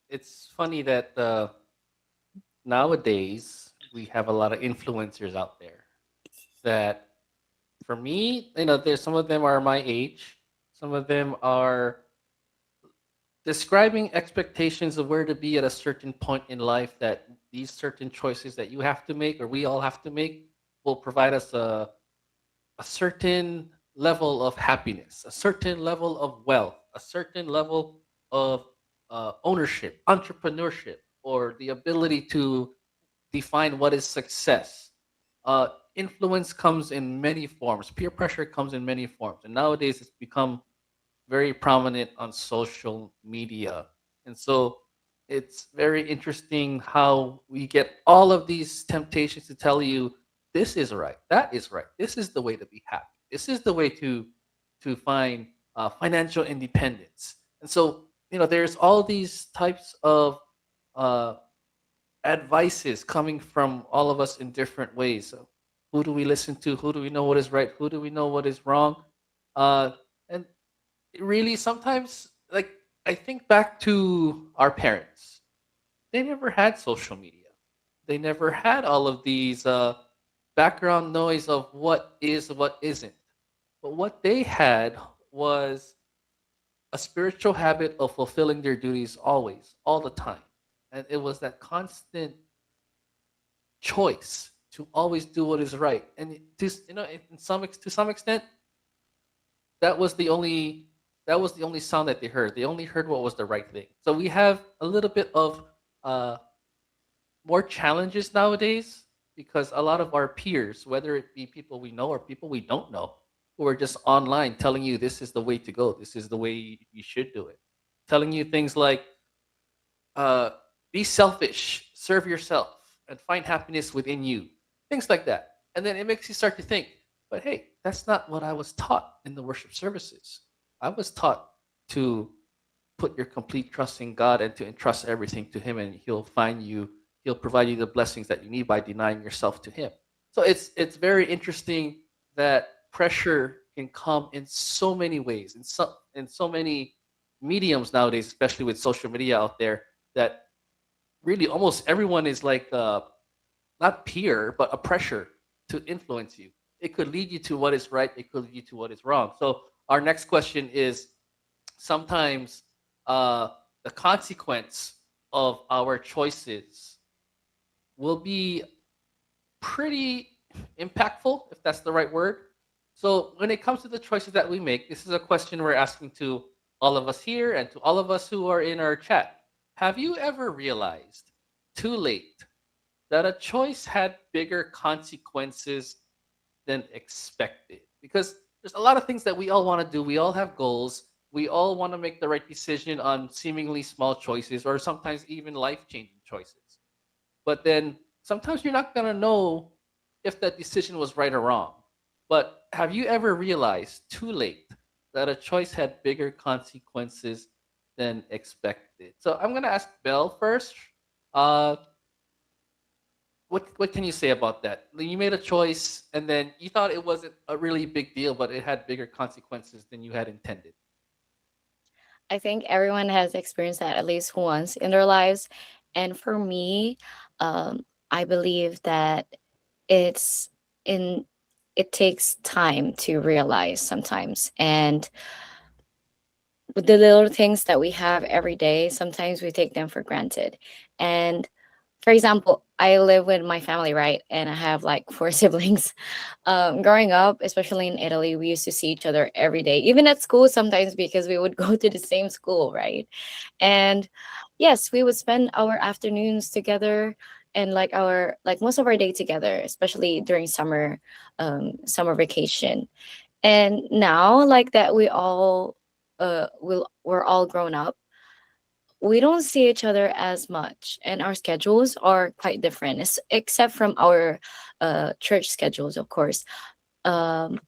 it's funny that nowadays we have a lot of influencers out there that, for me, there's some of them are my age, some of them are describing expectations of where to be at a certain point in life, that these certain choices that you have to make or we all have to make will provide us a certain level of happiness, a certain level of wealth, a certain level of ownership, entrepreneurship, or the ability to define what is success. Influence comes in many forms. Peer pressure comes in many forms, and nowadays it's become very prominent on social media. And so it's very interesting how we get all of these temptations to tell you this is right, that is right, this is the way to be happy, this is the way to find financial independence. And so there's all these types of uh, advices coming from all of us in different ways. So who do we listen to? Who do we know what is right? Who do we know what is wrong? And really sometimes, like, I think back to our parents. They never had social media. They never had all of these background noise of what is, what isn't. But what they had was a spiritual habit of fulfilling their duties always, all the time. And it was that constant choice to always do what is right. And to some extent, that was the only that was the only sound that they heard. They only heard what was the right thing. So we have a little bit of uh, more challenges nowadays because a lot of our peers, whether it be people we know or people we don't know, who are just online telling you this is the way to go, this is the way you should do it, telling you things like uh, be selfish, serve yourself, and find happiness within you. Things like that. And then it makes you start to think, but hey, that's not what I was taught in the worship services. I was taught to put your complete trust in God and to entrust everything to Him, and He'll provide you the blessings that you need by denying yourself to Him. So it's very interesting that pressure can come in so many ways, in so many mediums nowadays, especially with social media out there, that really almost everyone is like not peer, but a pressure to influence you. It could lead you to what is right. It could lead you to what is wrong. So our next question is sometimes uh, the consequence of our choices will be pretty impactful, if that's the right word. So when it comes to the choices that we make, this is a question we're asking to all of us here and to all of us who are in our chat. Have you ever realized too late that a choice had bigger consequences than expected? Because there's a lot of things that we all want to do. We all have goals. We all want to make the right decision on seemingly small choices or sometimes even life changing choices. But then sometimes you're not going to know if that decision was right or wrong. But have you ever realized too late that a choice had bigger consequences than expected? So I'm going to ask Belle first. Uh, what can you say about that? You made a choice and then you thought it wasn't a really big deal, but it had bigger consequences than you had intended. I think everyone has experienced that at least once in their lives. And for me, I believe that it's in it takes time to realize sometimes. And with the little things that we have every day, sometimes we take them for granted. And for example, I live with my family, right? And I have like four siblings. Growing up, especially in Italy, we used to see each other every day, even at school sometimes because we would go to the same school, right? And yes, we would spend our afternoons together and like most of our day together, especially during summer vacation. And now, like that, we're all grown up. We don't see each other as much, and our schedules are quite different, except from our church schedules, of course. Um,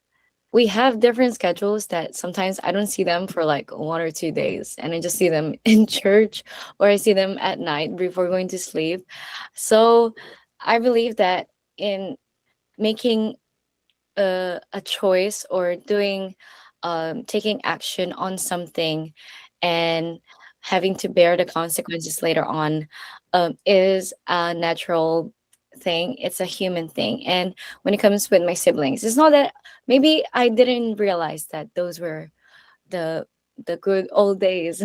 we have different schedules that sometimes I don't see them for like 1 or 2 days, and I just see them in church or I see them at night before going to sleep. So I believe that in making a choice or taking action on something and having to bear the consequences later on is a natural thing. It's a human thing. And when it comes with my siblings, it's not that maybe I didn't realize that those were the the good old days.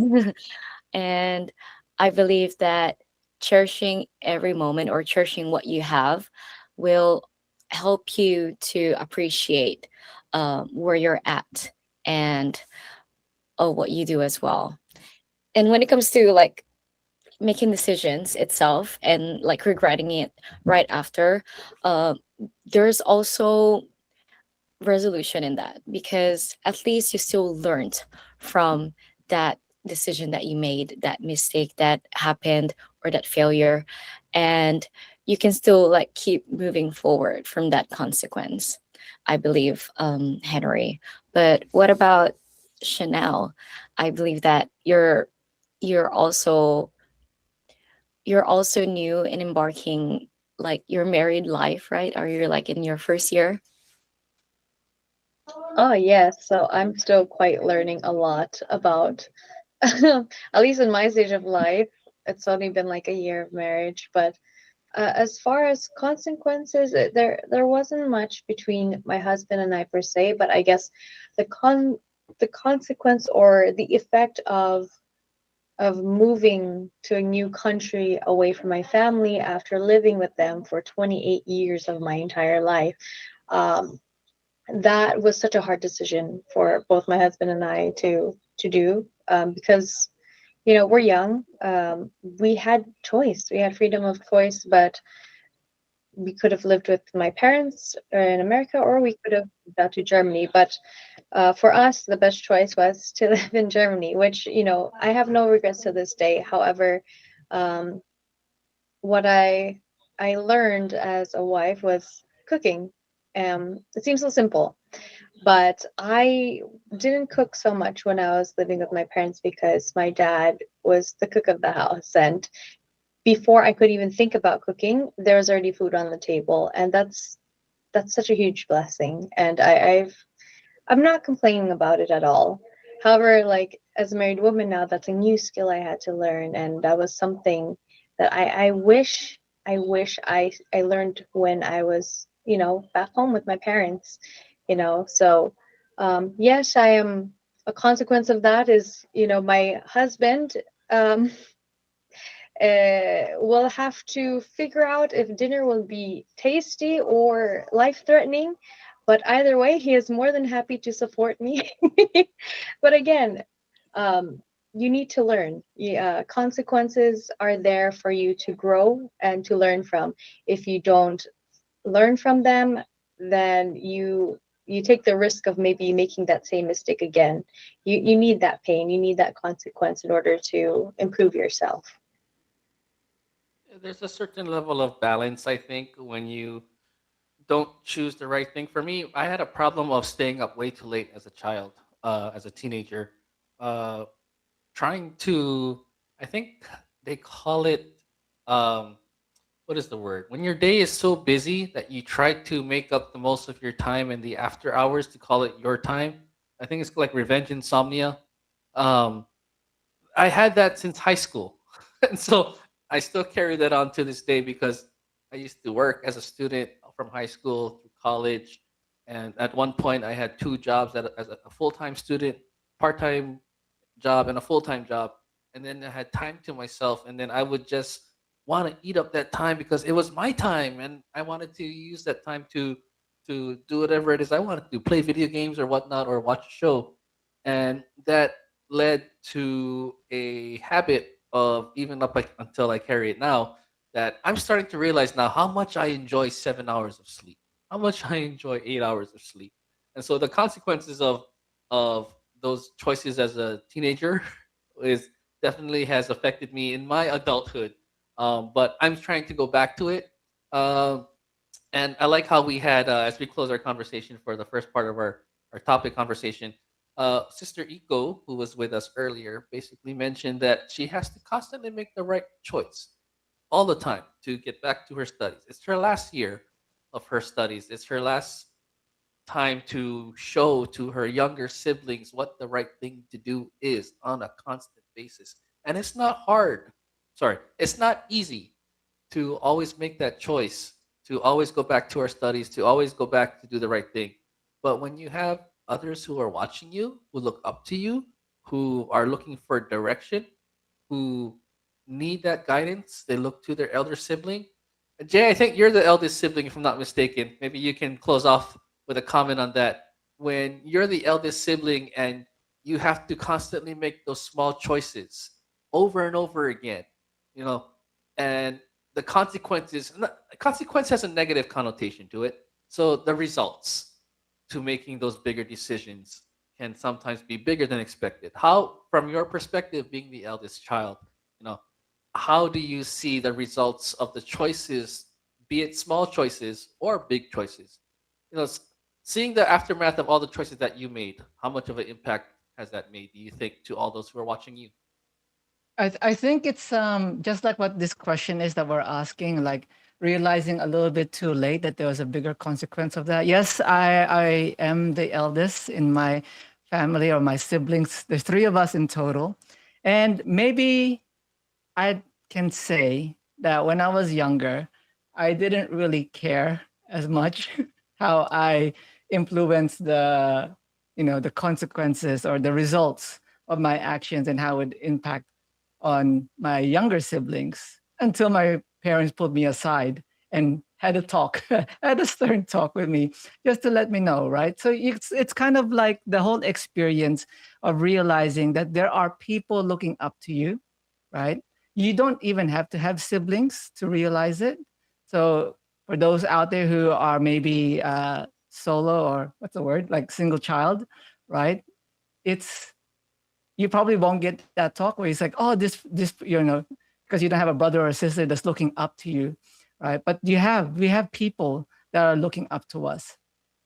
And I believe that cherishing every moment or cherishing what you have will help you to appreciate where you're at, and what you do as well. And when it comes to like making decisions itself and like regretting it right after, uh, there's also resolution in that, because at least you still learned from that decision that you made, that mistake that happened, or that failure, and you can still like keep moving forward from that consequence, I believe, Henry. But what about Chanel? I believe that you're also you're also new in embarking like your married life, right? Or you're like in your first year? Oh, yes. So I'm still quite learning a lot about, at least in my stage of life, it's only been like a year of marriage. But as far as consequences, there wasn't much between my husband and I per se. But I guess the the consequence or the effect of moving to a new country away from my family after living with them for 28 years of my entire life. Um, that was such a hard decision for both my husband and I to do, because we're young. We had choice. We had freedom of choice, but we could have lived with my parents in America, or we could have moved out to Germany. But for us, the best choice was to live in Germany, which I have no regrets to this day. However, um, what I learned as a wife was cooking. It seems so simple, but I didn't cook so much when I was living with my parents because my dad was the cook of the house. And before I could even think about cooking, there was already food on the table. And that's such a huge blessing. And I'm not complaining about it at all. However, like as a married woman now, that's a new skill I had to learn. And that was something that I learned when I was, back home with my parents. So yes, I am a consequence of that is, my husband um will have to figure out if dinner will be tasty or life threatening. But either way, he is more than happy to support me. But again, um, you need to learn. Consequences are there for you to grow and to learn from. If you don't learn from them, then you take the risk of maybe making that same mistake again. You need that pain, you need that consequence in order to improve yourself. There's a certain level of balance, I think, when you don't choose the right thing. For me, I had a problem of staying up way too late as a child, as a teenager, uh, trying to. I think they call it. Um, what is the word? When your day is so busy that you try to make up the most of your time in the after hours to call it your time. I think it's like revenge insomnia. Um, I had that since high school. And so I still carry that on to this day because I used to work as a student from high school through college. And at one point, I had two jobs as a full time student, part time job, and a full time job. And then I had time to myself. And then I would just want to eat up that time because it was my time. And I wanted to use that time to do whatever it is I wanted to do, play video games or whatnot, or watch a show. And that led to a habit of even up like until I carry it now, that I'm starting to realize now how much I enjoy 7 hours of sleep, how much I enjoy 8 hours of sleep. And so the consequences of those choices as a teenager is definitely has affected me in my adulthood. But I'm trying to go back to it. Um, and I like how we had, as we close our conversation for the first part of our topic conversation, Sister Iko, who was with us earlier, basically mentioned that she has to constantly make the right choice all the time to get back to her studies. It's her last year of her studies. It's her last time to show to her younger siblings what the right thing to do is on a constant basis. And it's not hard. Sorry, it's not easy to always make that choice, to always go back to our studies, to always go back to do the right thing. But when you have others who are watching you, who look up to you, who are looking for direction, who need that guidance, they look to their elder sibling. Jay, I think you're the eldest sibling, if I'm not mistaken. Maybe you can close off with a comment on that. when you're the eldest sibling and you have to constantly make those small choices over and over again, you know, and the consequences, consequence has a negative connotation to it. So the results to making those bigger decisions can sometimes be bigger than expected. How, from your perspective, being the eldest child, you know, how do you see the results of the choices, be it small choices or big choices? You know, seeing the aftermath of all the choices that you made, how much of an impact has that made, do you think, to all those who are watching you? I think it's just like what this question is that we're asking, like realizing a little bit too late that there was a bigger consequence of that. Yes, I am the eldest in my family or my siblings. There's three of us in total. And maybe I can say that when I was younger, I didn't really care as much how I influenced the consequences or the results of my actions and how it impact on my younger siblings until my parents pulled me aside and had a talk, had a stern talk with me just to let me know, right? So it's kind of like the whole experience of realizing that there are people looking up to you, right? You don't even have to have siblings to realize it. So for those out there who are maybe solo or what's the word, like single child, right? It's you probably won't get that talk where it's like, oh, this, because you don't have a brother or a sister that's looking up to you, right? But we have people that are looking up to us.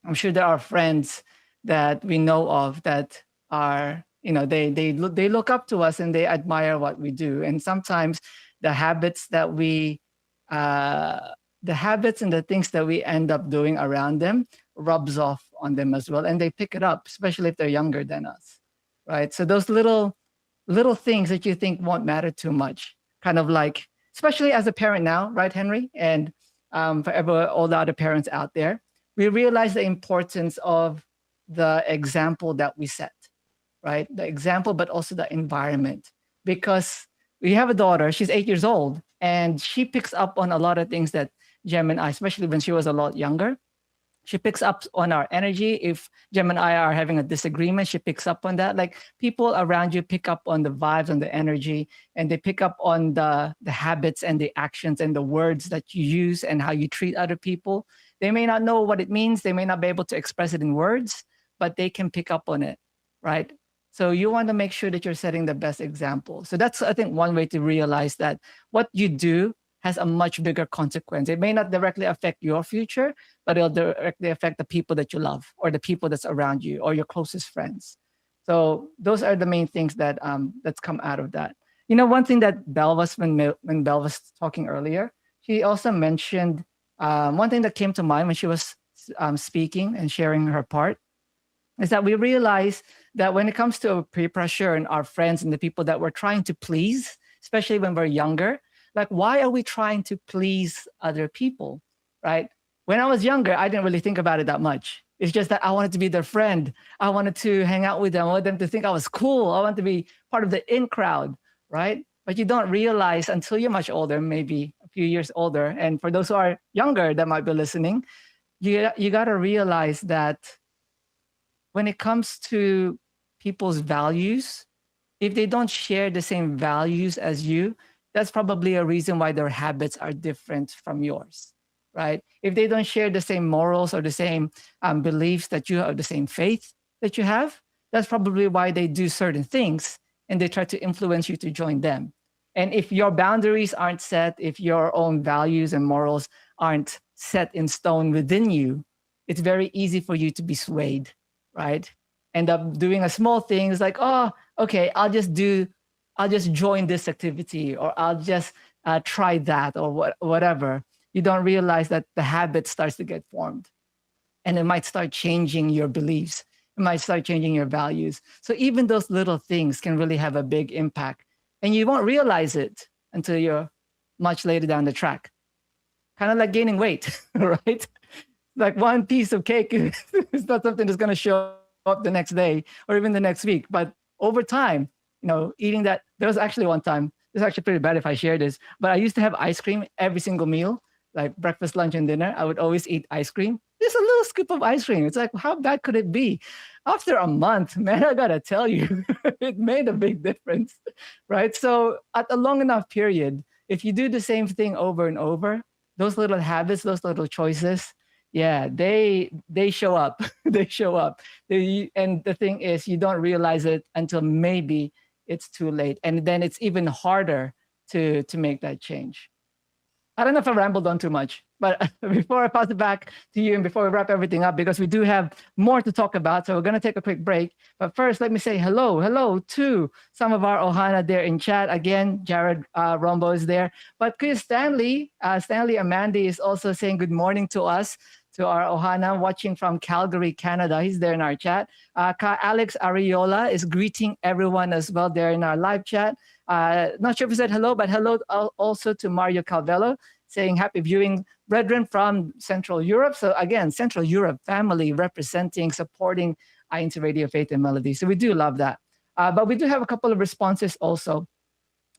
I'm sure there are friends that we know of that are, they look up to us and they admire what we do. And sometimes the habits that we, the habits and the things that we end up doing around them rubs off on them as well, and they pick it up, especially if they're younger than us, right? So those little things that you think won't matter too much, kind of like, especially as a parent now, right, Henry? And for all the other parents out there, we realize the importance of the example that we set, right? The example, but also the environment. Because we have a daughter, she's 8 years old, and she picks up on a lot of things that Jem and I, especially when she was a lot younger, she picks up on our energy. If Jem and I are having a disagreement, she picks up on that. Like people around you pick up on the vibes and the energy, and they pick up on the habits and the actions and the words that you use and how you treat other people. They may not know what it means. They may not be able to express it in words, but they can pick up on it, right? So you want to make sure that you're setting the best example. So that's, I think, one way to realize that what you do has a much bigger consequence. It may not directly affect your future, but it'll directly affect the people that you love or the people that's around you or your closest friends. So those are the main things that that's come out of that. You know, one thing that Belle was when Belle was talking earlier, she also mentioned one thing that came to mind when she was speaking and sharing her part is that we realize that when it comes to peer pressure and our friends and the people that we're trying to please, especially when we're younger, like, why are we trying to please other people, right? When I was younger, I didn't really think about it that much. It's just that I wanted to be their friend. I wanted to hang out with them. I wanted them to think I was cool. I wanted to be part of the in crowd, right? But you don't realize until you're much older, maybe a few years older. And for those who are younger that might be listening, you got to realize that when it comes to people's values, if they don't share the same values as you, that's probably a reason why their habits are different from yours, right? If they don't share the same morals or the same beliefs that you have, the same faith that you have, that's probably why they do certain things and they try to influence you to join them. And if your boundaries aren't set, if your own values and morals aren't set in stone within you, it's very easy for you to be swayed, right? End up doing a small thing. It's like, oh, okay, I'll just join this activity, or I'll just try that, or whatever. You don't realize that the habit starts to get formed, and it might start changing your beliefs. It might start changing your values. So even those little things can really have a big impact, and you won't realize it until you're much later down the track. Kind of like gaining weight, right? Like one piece of cake is not something that's going to show up the next day or even the next week, but over time, eating that. There was actually one time, this is actually pretty bad if I share this, but I used to have ice cream every single meal, like breakfast, lunch, and dinner. I would always eat ice cream. just a little scoop of ice cream. It's like, how bad could it be? After a month, man, I gotta tell you, it made a big difference, right? So at a long enough period, if you do the same thing over and over, those little habits, those little choices, yeah, they show up. They show up. And the thing is, you don't realize it until maybe it's too late, and then it's even harder to make that change. I don't know if I rambled on too much, but before I pass it back to you and before we wrap everything up, because we do have more to talk about, so we're going to take a quick break. But first, let me say hello to some of our Ohana there in chat. Again, Jared Rombo is there. But Chris Stanley Amandi is also saying good morning to us, to our Ohana watching from Calgary, Canada. He's there in our chat. Alex Ariola is greeting everyone as well there in our live chat. Not sure if he said hello, but hello also to Mario Calvello, saying happy viewing, brethren from Central Europe. So again, Central Europe family representing, supporting INCRadio Faith and Melody. So we do love that. But we do have a couple of responses also.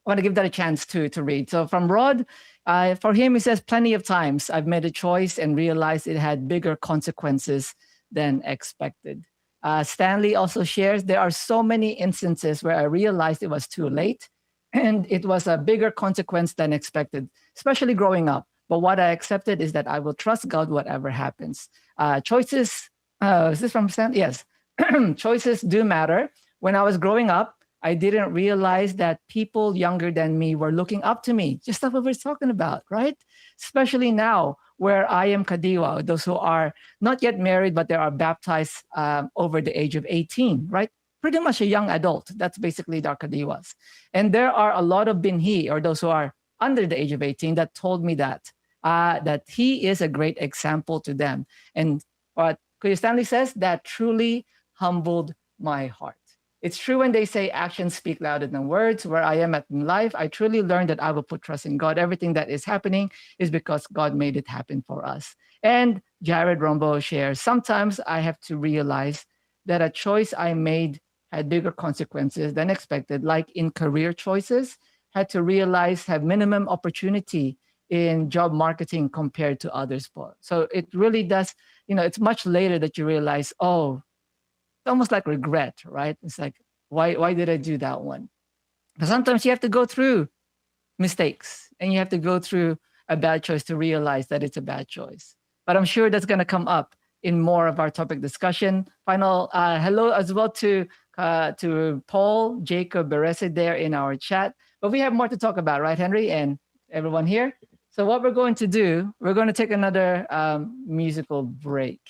I want to give that a chance to read. So from Rod, for him, he says, plenty of times I've made a choice and realized it had bigger consequences than expected. Stanley also shares, there are so many instances where I realized it was too late and it was a bigger consequence than expected, especially growing up. But what I accepted is that I will trust God whatever happens. Choices, is this from Stanley? Yes. Choices do matter. When I was growing up, I didn't realize that people younger than me were looking up to me, just like what we're talking about, right? Especially now, where I am Kadiwa, those who are not yet married, but they are baptized over the age of 18, right? Pretty much a young adult. That's basically the Kadiwas. And there are a lot of binhi, or those who are under the age of 18, that told me that he is a great example to them. And what Kuya Stanley says, that truly humbled my heart. It's true when they say actions speak louder than words. Where I am at in life, I truly learned that I will put trust in God. Everything that is happening is because God made it happen for us. And Jared Rombo shares, sometimes I have to realize that a choice I made had bigger consequences than expected, like in career choices, had to realize have minimum opportunity in job marketing compared to others. So it really does, it's much later that you realize, oh, it's almost like regret, right? It's like, why did I do that one? But sometimes you have to go through mistakes and you have to go through a bad choice to realize that it's a bad choice. But I'm sure that's going to come up in more of our topic discussion. Final hello as well to Paul Jacob Berese there in our chat. But we have more to talk about, right, Henry, and everyone here? So what we're going to do, we're going to take another musical break.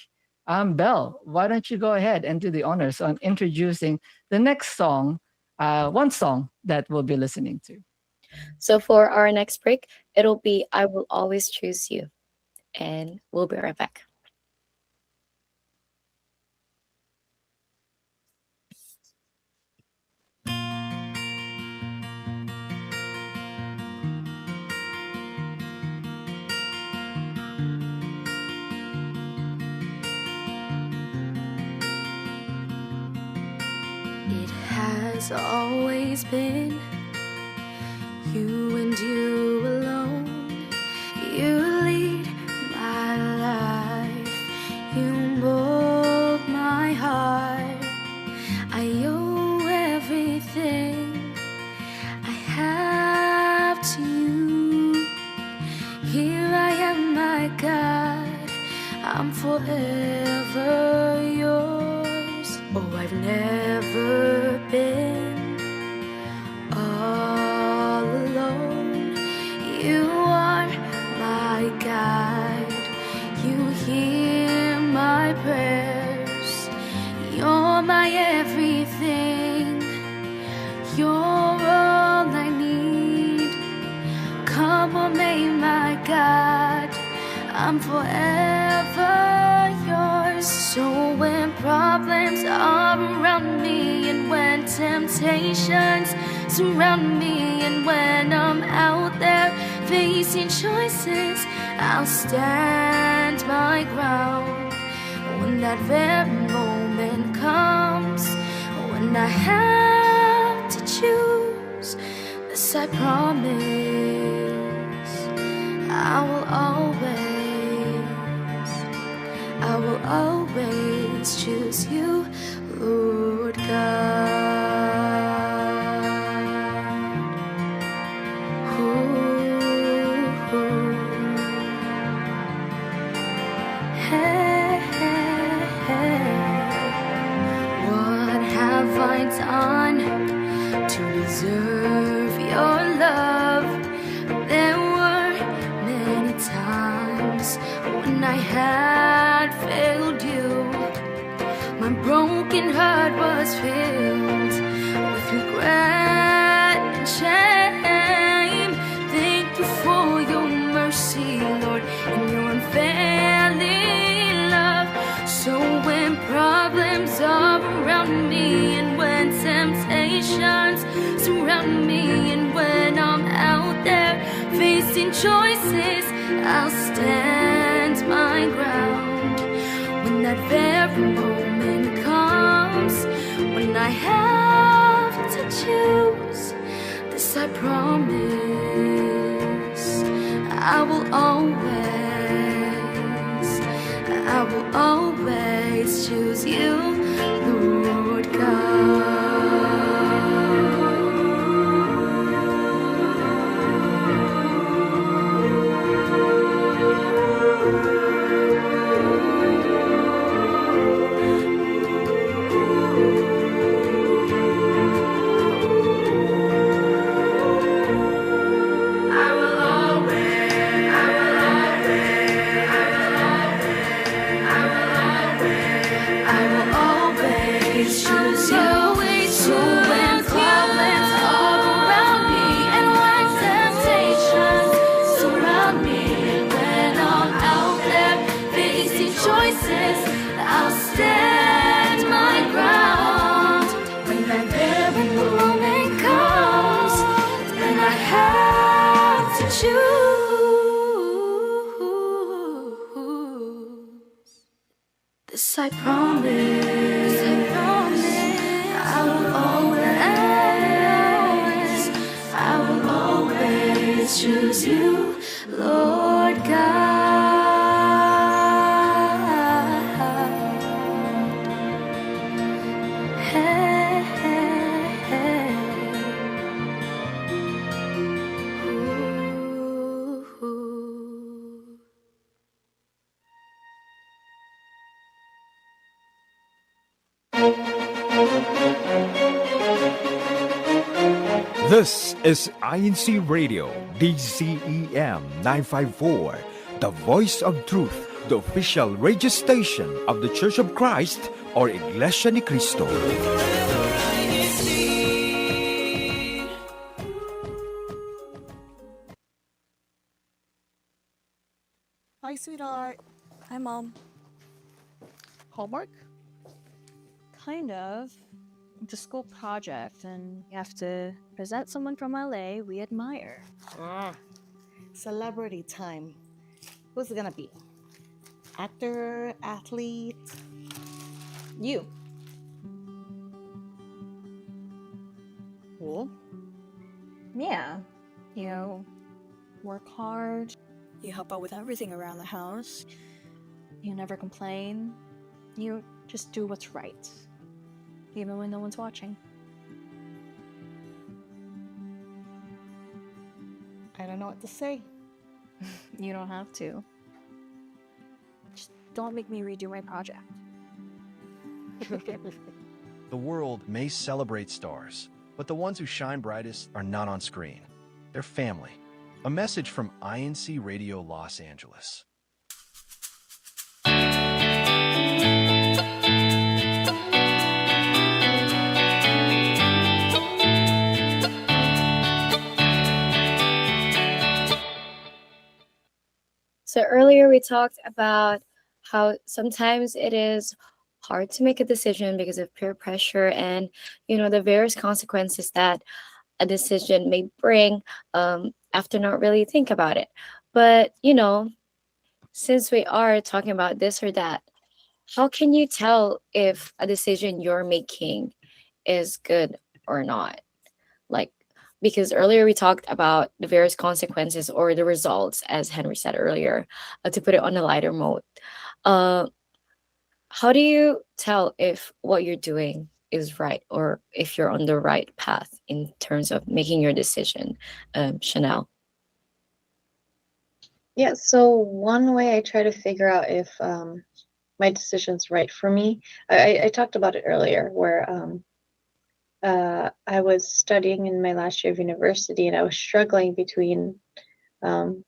Belle, why don't you go ahead and do the honors on introducing the next song, one song that we'll be listening to. So for our next break, it'll be I Will Always Choose You. And we'll be right back. It has always been you and you alone. You lead my life, you mold my heart. I owe everything I have to you. Here I am, my God, I'm forever yours. Oh, I've never been all alone. You are my guide, you hear my prayers. You're my everything, you're all I need. Come on, may my God, I'm forever yours. So when problems are around me, and when temptations surround me, and when I'm out there facing choices, I'll stand my ground. When that very moment comes, when I have to choose, this I promise, I will always always choose you, Lord God. Ooh. Hey, what have I done to deserve your love? There were many times when I had failed you. My broken heart was filled with regret and shame. Thank you for your mercy, Lord, and your unfailing love. So when problems are around me, and when temptations surround me, and when I'm out there facing choices, I'll stand my ground. When that very moment comes, when I have to choose, this I promise, I will always choose you, Lord God. Choose you. So when problems all around me, and when temptations surround me, and when I'm out there facing choices, I'll stand my ground. When that very moment comes, then I have to choose. This I promise. I will always choose you, Lord God. Hey, ooh. This is INCRadio, DCEM 954, the voice of truth, the official radio station of the Church of Christ or Iglesia ni Cristo. Hi, sweetheart. Hi, Mom. Homework? Kind of. It's a school project, and you have to present someone from LA we admire. Celebrity time. Who's it gonna be? Actor, athlete? You. Cool. Yeah. You work hard. You help out with everything around the house. You never complain. You just do what's right, even when no one's watching. I don't know what to say. You don't have to. Just don't make me redo my project. The world may celebrate stars, but the ones who shine brightest are not on screen. They're family. A message from INCRadio Los Angeles. So earlier we talked about how sometimes it is hard to make a decision because of peer pressure and the various consequences that a decision may bring after not really think about it. But since we are talking about this or that, how can you tell if a decision you're making is good or not? Like, because earlier we talked about the various consequences or the results, as Henry said earlier, to put it on a lighter mode. Uh, how do you tell if what you're doing is right or if you're on the right path in terms of making your decision, Chanel? Yeah, so one way I try to figure out if my decision's right for me, I talked about it earlier, where I was studying in my last year of university and I was struggling between um,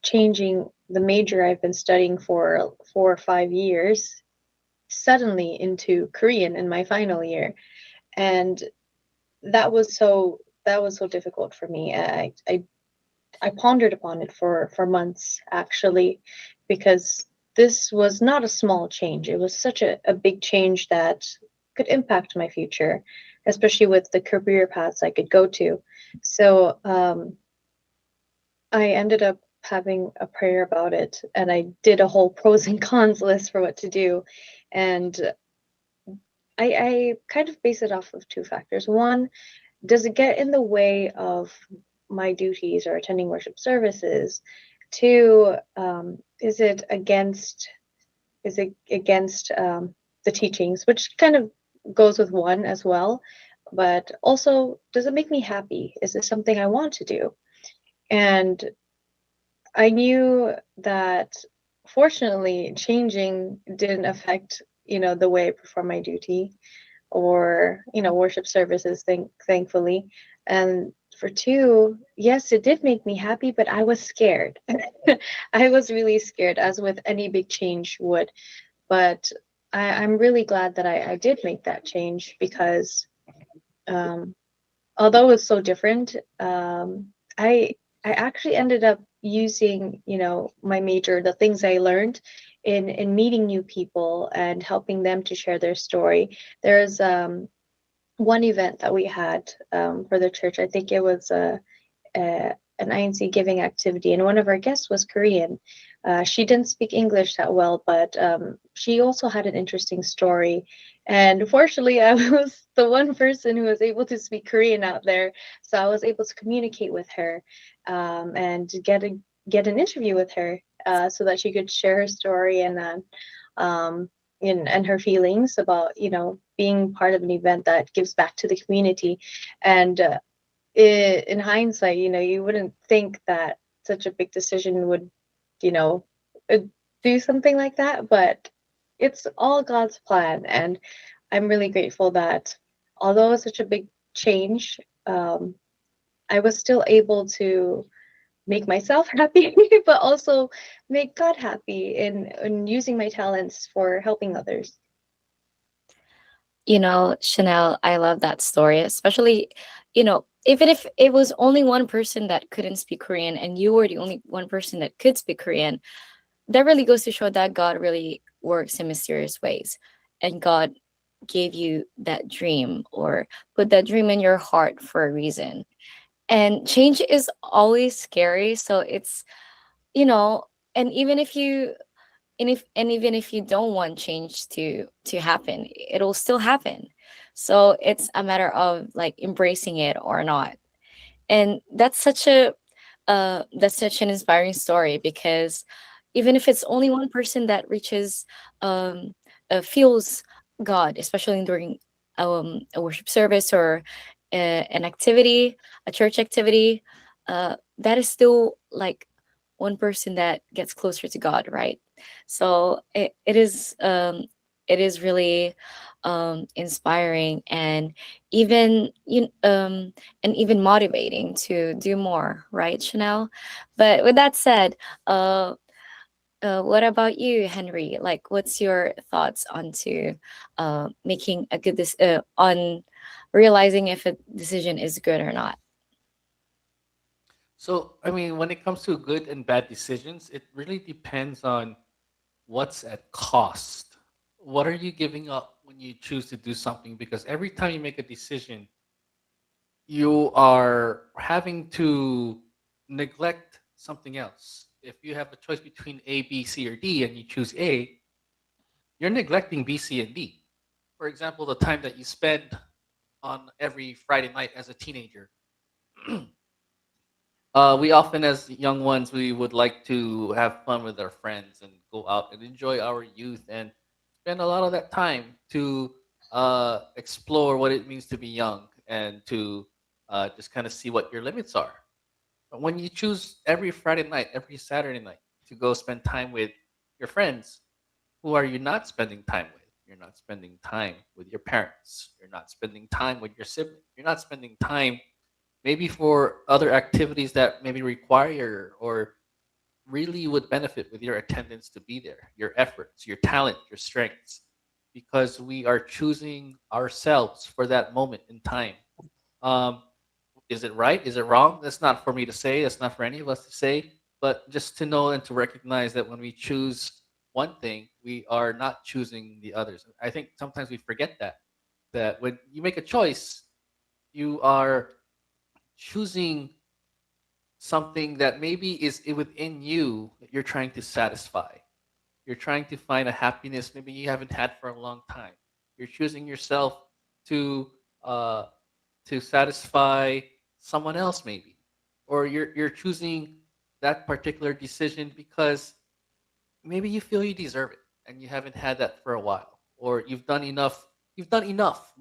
changing the major I've been studying for 4 or 5 years suddenly into Korean in my final year. And that was so difficult for me. I pondered upon it for months actually, because this was not a small change. It was such a big change that could impact my future, especially with the career paths I could go to. So I ended up having a prayer about it, and I did a whole pros and cons list for what to do. And I kind of base it off of two factors. One, does it get in the way of my duties or attending worship services? Two, is it against the teachings, which kind of goes with one as well. But also, does it make me happy? Is this something I want to do? And I knew that fortunately changing didn't affect, the way I perform my duty or, worship services, thankfully. And for two, yes, it did make me happy, but I was scared. I was really scared, as with any big change would. But I'm really glad that I did make that change, because um, although it's so different, I actually ended up using, my major, the things I learned in meeting new people and helping them to share their story. There's one event that we had for the church. I think it was an INC giving activity, and one of our guests was Korean. She didn't speak English that well, but she also had an interesting story. And fortunately, I was the one person who was able to speak Korean out there, so I was able to communicate with her and get an interview with her so that she could share her story um, and her feelings about being part of an event that gives back to the community. And in hindsight, you wouldn't think that such a big decision would, you know, uh, do something like that, but it's all God's plan. And I'm really grateful that although it's such a big change, um, I was still able to make myself happy, but also make God happy in using my talents for helping others. You know, Chanel, I love that story, especially, even if it was only one person that couldn't speak Korean and you were the only one person that could speak Korean, that really goes to show that God really works in mysterious ways. And God gave you that dream or put that dream in your heart for a reason. And change is always scary. So it's, you know, and even if you and even if you don't want change to happen, it'll still happen. So it's a matter of like embracing it or not. And that's such an inspiring story because even if it's only one person that reaches um feels God, especially during a worship service or an activity, a church activity, that is still like one person that gets closer to God, right? So it is really inspiring and even and even motivating to do more, right, Chanel? But with that said, what about you, Henry? Like, what's your thoughts onto making a on realizing if a decision is good or not? So, I mean, when it comes to good and bad decisions, it really depends on what's at cost. What are you giving up when you choose to do something? Because every time you make a decision, you are having to neglect something else. If you have a choice between A, B, C, or D, and you choose A, you're neglecting B, C, and D. For example, the time that you spend on every Friday night as a teenager. We often, as young ones, we would like to have fun with our friends and go out and enjoy our youth. And spend a lot of that time to explore what it means to be young and to just kind of see what your limits are. But when you choose every Friday night, every Saturday night to go spend time with your friends, who are you not spending time with? You're not spending time with your parents. You're not spending time with your sibling. You're not spending time maybe for other activities that maybe require or really would benefit with your attendance to be there, your efforts, your talent, your strengths, because we are choosing ourselves for that moment in time. Um, is it right? Is it wrong? That's not for me to say. That's not for any of us to say. But just to know and to recognize that when we choose one thing, we are not choosing the others. I think sometimes we forget that when you make a choice, you are choosing something that maybe is within you that you're trying to satisfy. You're trying to find a happiness maybe you haven't had for a long time. You're choosing yourself to uh, to satisfy someone else maybe, or you're choosing that particular decision because maybe you feel you deserve it and you haven't had that for a while, or you've done enough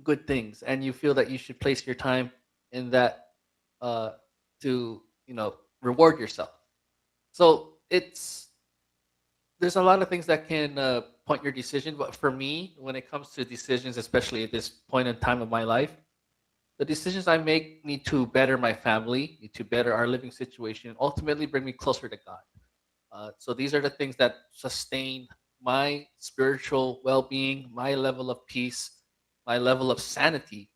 good things and you feel that you should place your time in that uh, to reward yourself. So there's a lot of things that can point your decision, but for me, when it comes to decisions, especially at this point in time of my life, the decisions I make need to better my family, need to better our living situation, ultimately bring me closer to God. So these are the things that sustain my spiritual well-being, my level of peace, my level of sanity,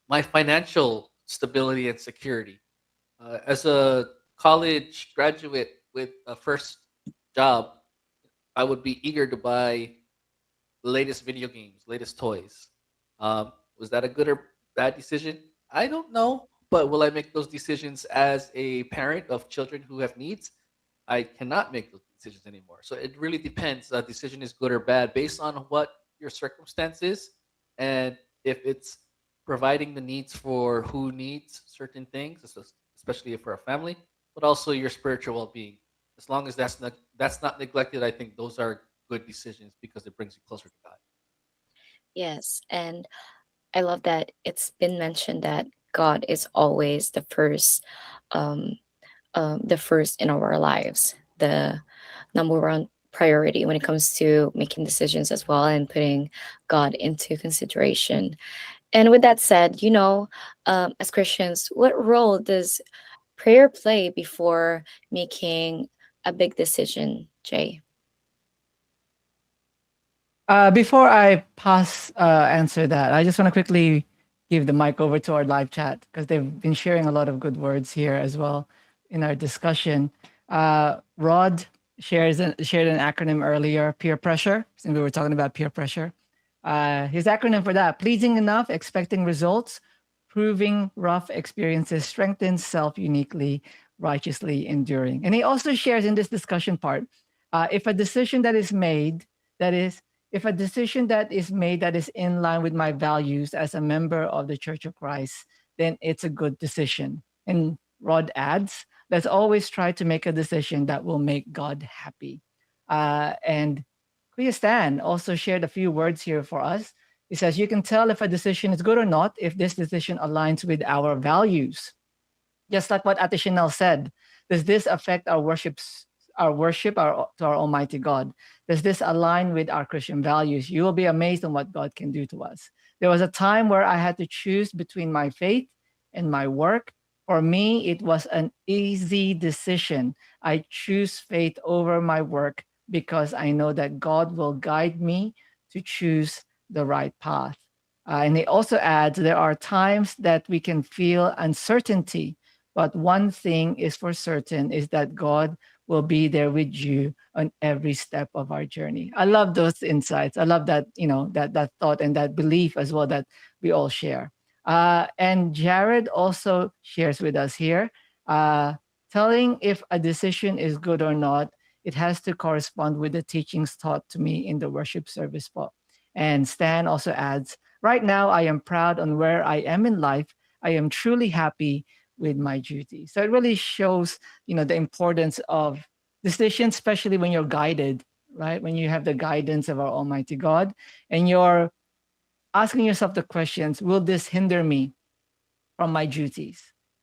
my financial stability and security. As a college graduate with a first job, I would be eager to buy the latest video games, latest toys. Was that a good or bad decision? I don't know, but will I make those decisions as a parent of children who have needs? I cannot make those decisions anymore. So it really depends. A decision is good or bad based on what your circumstance is, and if it's providing the needs for who needs certain things, especially for a family, but also your spiritual well-being. As long as that's not neglected, I think those are good decisions because it brings you closer to God. Yes, and I love that it's been mentioned that God is always um, the first in our lives, the number one priority when it comes to making decisions as well and putting God into consideration. And with that said, as Christians, what role does prayer play before making a big decision, Jay? Before I answer that, I just want to quickly give the mic over to our live chat because they've been sharing a lot of good words here as well in our discussion. Rod shared an acronym earlier, peer pressure, since we were talking about peer pressure. His acronym for that: pleasing enough, expecting results, proving rough experiences, strengthens self uniquely, righteously enduring. And he also shares in this discussion part, if a decision that is made that is if a decision that is made that is in line with my values as a member of the Church of Christ, then it's a good decision. And Rod adds, let's always try to make a decision that will make God happy. And Kuya Stan also shared a few words here for us. He says, you can tell if a decision is good or not if this decision aligns with our values. Just like what Ate Chanel said, does this affect to our Almighty God? Does this align with our Christian values? You will be amazed on what God can do to us. There was a time where I had to choose between my faith and my work. For me, it was an easy decision. I choose faith over my work because I know that God will guide me to choose the right path. And he also adds there are times that we can feel uncertainty, but one thing is for certain is that God will be there with you on every step of our journey. I love those insights. I love that, that thought and that belief as well that we all share. And Jared also shares with us here, uh, telling if a decision is good or not, it has to correspond with the teachings taught to me in the worship service. And Stan also adds, right now I am proud on where I am in life. I am truly happy with my duty. So it really shows, the importance of decisions, especially when you're guided, right? When you have the guidance of our Almighty God and you're asking yourself the questions, will this hinder me from my duties?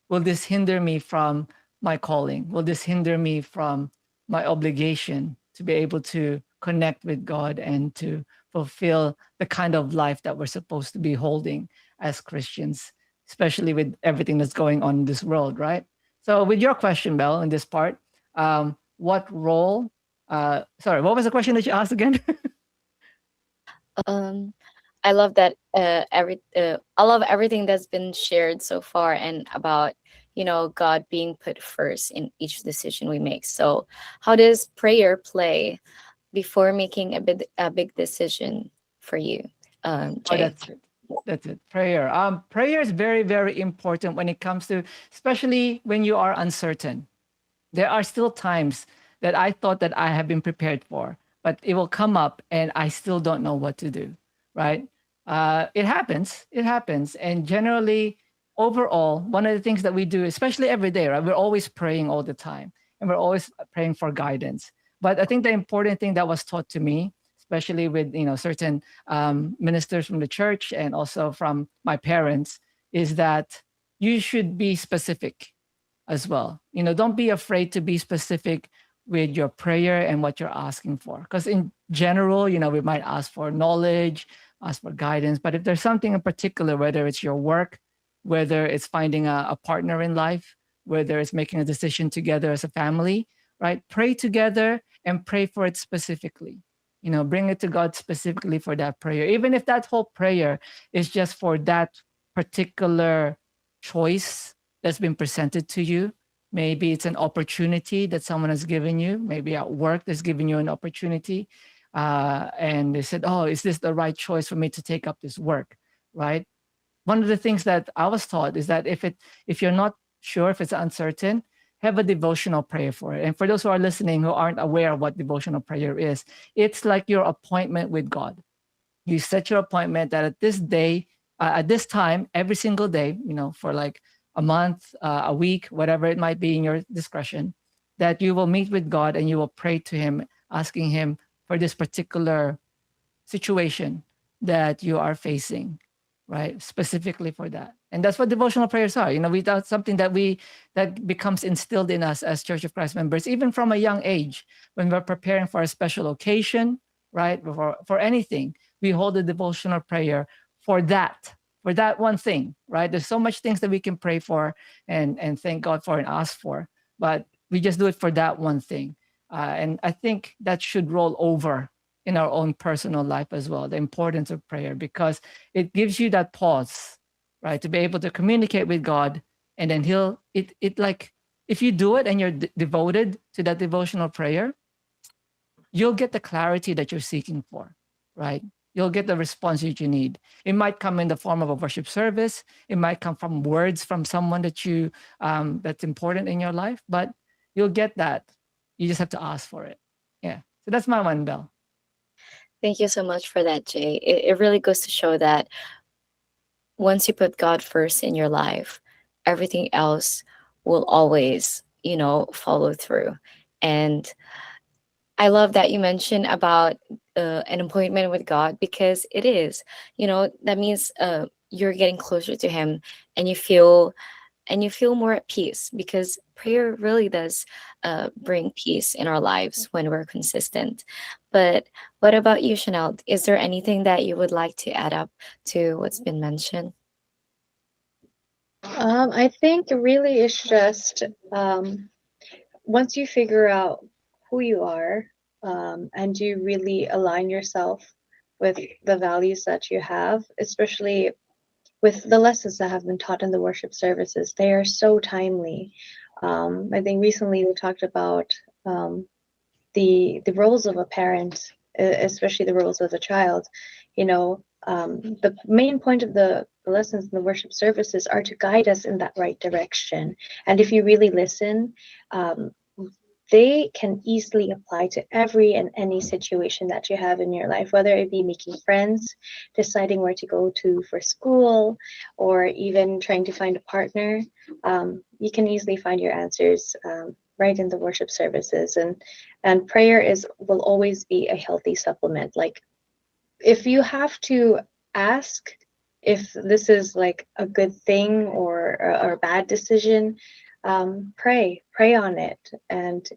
Will this hinder me from my calling? Will this hinder me from my obligation to be able to connect with God and to fulfill the kind of life that we're supposed to be holding as Christians, especially with everything that's going on in this world, right? So, with your question, Belle, in this part, what role? Sorry, what was the question that you asked again? Um, I love that I love everything that's been shared so far and about God being put first in each decision we make. So, how does prayer play before making a big decision for you, Oh, Jay? that's it. That's it. Prayer. Prayer is very, very important when it comes to, especially when you are uncertain. There are still times that I thought that I have been prepared for, but it will come up and I still don't know what to do, right? It happens. It happens. And generally, overall, one of the things that we do, especially every day, right? We're always praying all the time and we're always praying for guidance. But I think the important thing that was taught to me, especially with certain ministers from the church and also from my parents, is that you should be specific as well. Don't be afraid to be specific with your prayer and what you're asking for. Because in general, we might ask for knowledge, ask for guidance. But if there's something in particular, whether it's your work, whether it's finding a partner in life, whether it's making a decision together as a family, right? Pray together and pray for it specifically. Bring it to God specifically for that prayer. Even if that whole prayer is just for that particular choice that's been presented to you. Maybe it's an opportunity that someone has given you. Maybe at work that's given you an opportunity. And they said, oh, is this the right choice for me to take up this work? Right? One of the things that I was taught is that if you're not sure, if it's uncertain, have a devotional prayer for it. And for those who are listening who aren't aware of what devotional prayer is, it's like your appointment with God. You set your appointment that at this day, at this time, every single day, for like a month, a week, whatever it might be in your discretion, that you will meet with God and you will pray to Him, asking Him for this particular situation that you are facing, right? Specifically for that. And that's what devotional prayers are. Without something that becomes instilled in us as Church of Christ members, even from a young age, when we're preparing for a special occasion, right? For anything, we hold a devotional prayer for that one thing, right? There's so much things that we can pray for and thank God for and ask for, but we just do it for that one thing. And I think that should roll over in our own personal life as well, the importance of prayer, because it gives you that pause, right? To be able to communicate with God. And then like, if you do it and you're devoted to that devotional prayer, you'll get the clarity that you're seeking for, right? You'll get the response that you need. It might come in the form of a worship service. It might come from words from someone that that's important in your life, but you'll get that. You just have to ask for it. Yeah. So that's my one, Bell. Thank you so much for that, Jay. It really goes to show that once you put God first in your life, everything else will always, follow through. And I love that you mentioned about an appointment with God because it is, that means you're getting closer to Him, and you feel more at peace because prayer really does bring peace in our lives when we're consistent. But what about you, Chanel? Is there anything that you would like to add up to what's been mentioned? I think really it's just once you figure out who you are, and you really align yourself with the values that you have, especially with the lessons that have been taught in the worship services, they are so timely. I think recently we talked about the roles of a parent, especially the roles of a child. The main point of the lessons in the worship services are to guide us in that right direction. And if you really listen, they can easily apply to every and any situation that you have in your life, whether it be making friends, deciding where to go to for school, or even trying to find a partner. You can easily find your answers right in the worship services. And prayer is will always be a healthy supplement. Like, if you have to ask if this is like a good thing or a bad decision, pray on it, and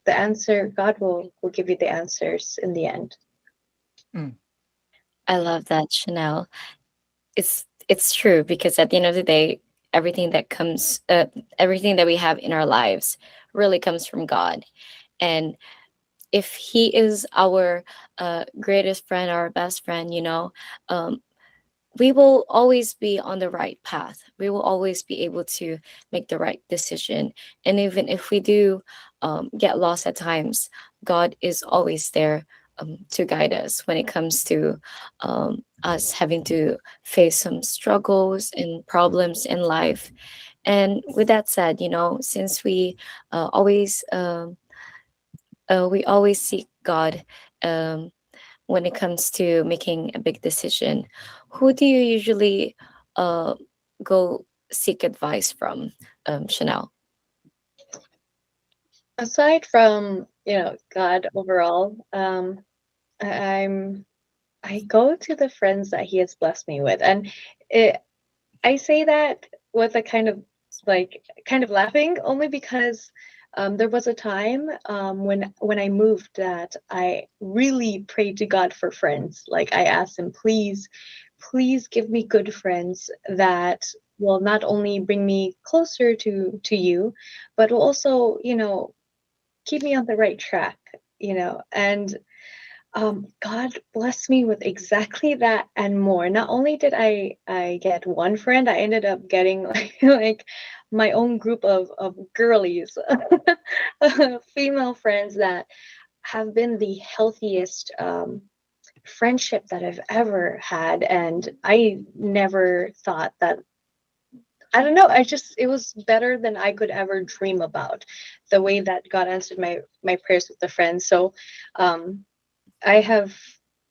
the answer, God will give you the answers in the end. Mm. I love that, Chanel. It's true because at the end of the day, everything that comes, everything that we have in our lives, really comes from God. And if He is our greatest friend, our best friend, um, we will always be on the right path. We will always be able to make the right decision. And even if we do get lost at times, God is always there to guide us when it comes to us having to face some struggles and problems in life. And with that said, since we always seek God um, when it comes to making a big decision, who do you usually uh, go seek advice from, Chanel? Aside from God overall, I'm I go to the friends that He has blessed me with, and it, I say that with a kind of laughing, only because there was a time when I moved that I really prayed to God for friends. Like, I asked Him, please give me good friends that will not only bring me closer to you, but will also keep me on the right track. And God blessed me with exactly that and more. Not only did I get one friend, I ended up getting like my own group of girlies, female friends that have been the healthiest friendship that I've ever had. And I never thought that. I don't know. It was better than I could ever dream about, the way that God answered my prayers with the friends. So, I have,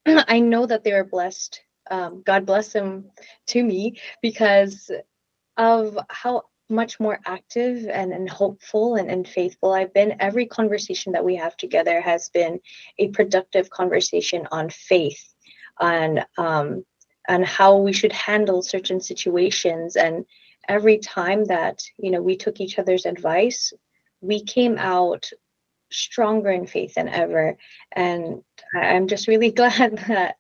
I know that they are blessed. God bless them to me because of how much more active and hopeful and faithful I've been. Every conversation that we have together has been a productive conversation on faith, on how we should handle certain situations. And every time that we took each other's advice, we came out stronger in faith than ever. And I'm just really glad that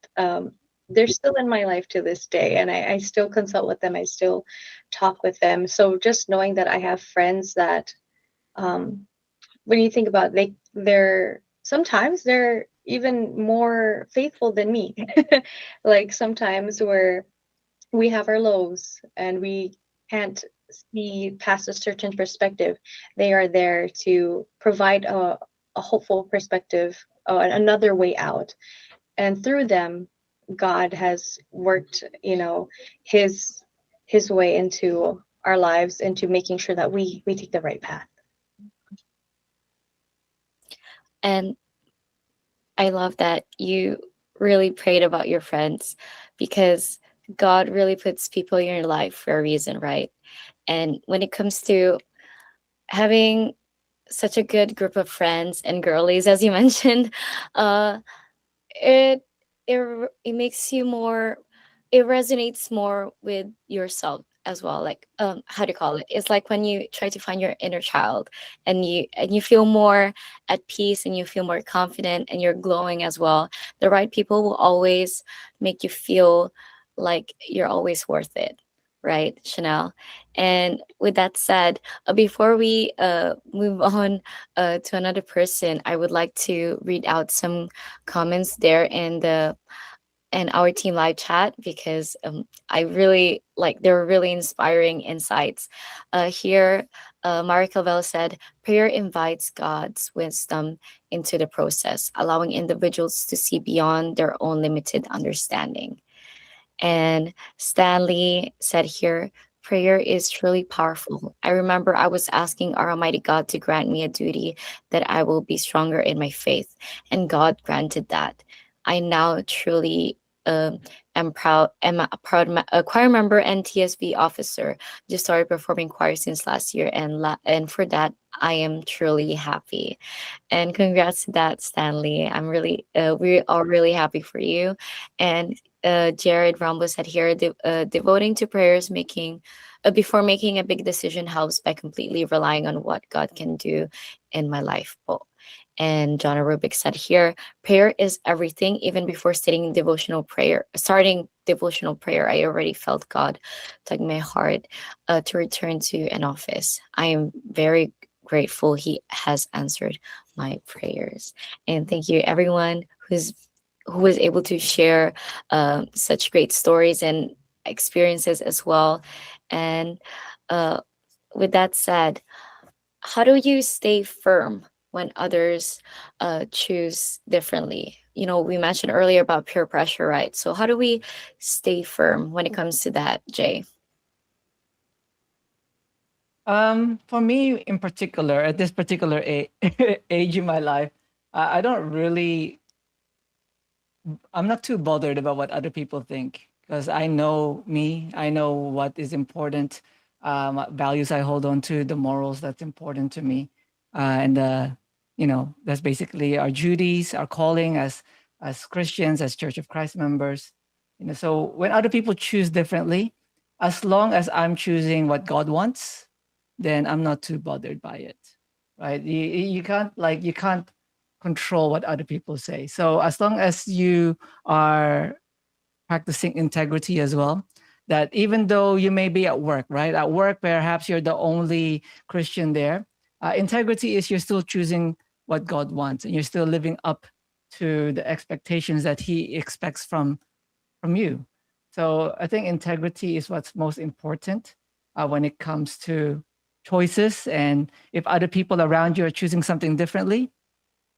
they're still in my life to this day. And I still consult with them. I still talk with them. So just knowing that I have friends that, when you think about it, they're sometimes they're even more faithful than me. Like, sometimes where we have our lows and we can't see past a certain perspective, they are there to provide a hopeful perspective, another way out. And through them, God has worked, his way into our lives, into making sure that we take the right path. And I love that you really prayed about your friends because God really puts people in your life for a reason, right? And when it comes to having such a good group of friends and girlies, as you mentioned, uh, it it makes you more, it resonates more with yourself as well. Like, how do you call it, it's like when you try to find your inner child, and you feel more at peace, and you feel more confident, and you're glowing as well. The right people will always make you feel like you're always worth it, right, Chanel? And with that said, before we move on to another person, I would like to read out some comments there in our team live chat because I really like, they were really inspiring insights. Here, Mari Calvel said, prayer invites God's wisdom into the process, allowing individuals to see beyond their own limited understanding. And Stanley said here, prayer is truly powerful. I remember I was asking our Almighty God to grant me a duty that I will be stronger in my faith, and God granted that. I now truly am a choir member and TSB officer. Just started performing choir since last year, and and for that I am truly happy. And congrats to that, Stanley. We are really happy for you. And Jared Rambo said here, devoting to prayers, making before making a big decision helps by completely relying on what God can do in my life. And John Rubik said here, prayer is everything. Even before starting devotional prayer, I already felt God tug my heart to return to an office. I am very grateful He has answered my prayers. And thank you, everyone who was able to share such great stories and experiences as well. And uh, with that said, how do you stay firm when others choose differently? We mentioned earlier about peer pressure, right? So how do we stay firm when it comes to that, Jay? For me in particular, at this particular age in my life, I don't really I'm not too bothered about what other people think because I know me. I know what is important, what values I hold on to, the morals that's important to me, and that's basically our duties, our calling as Christians, as Church of Christ members. So when other people choose differently, as long as I'm choosing what God wants, then I'm not too bothered by it, right? You can't control what other people say. So as long as you are practicing integrity as well, that even though you may be at work, right? At work, perhaps you're the only Christian there. Integrity is you're still choosing what God wants and you're still living up to the expectations that He expects from you. So I think integrity is what's most important when it comes to choices. And if other people around you are choosing something differently,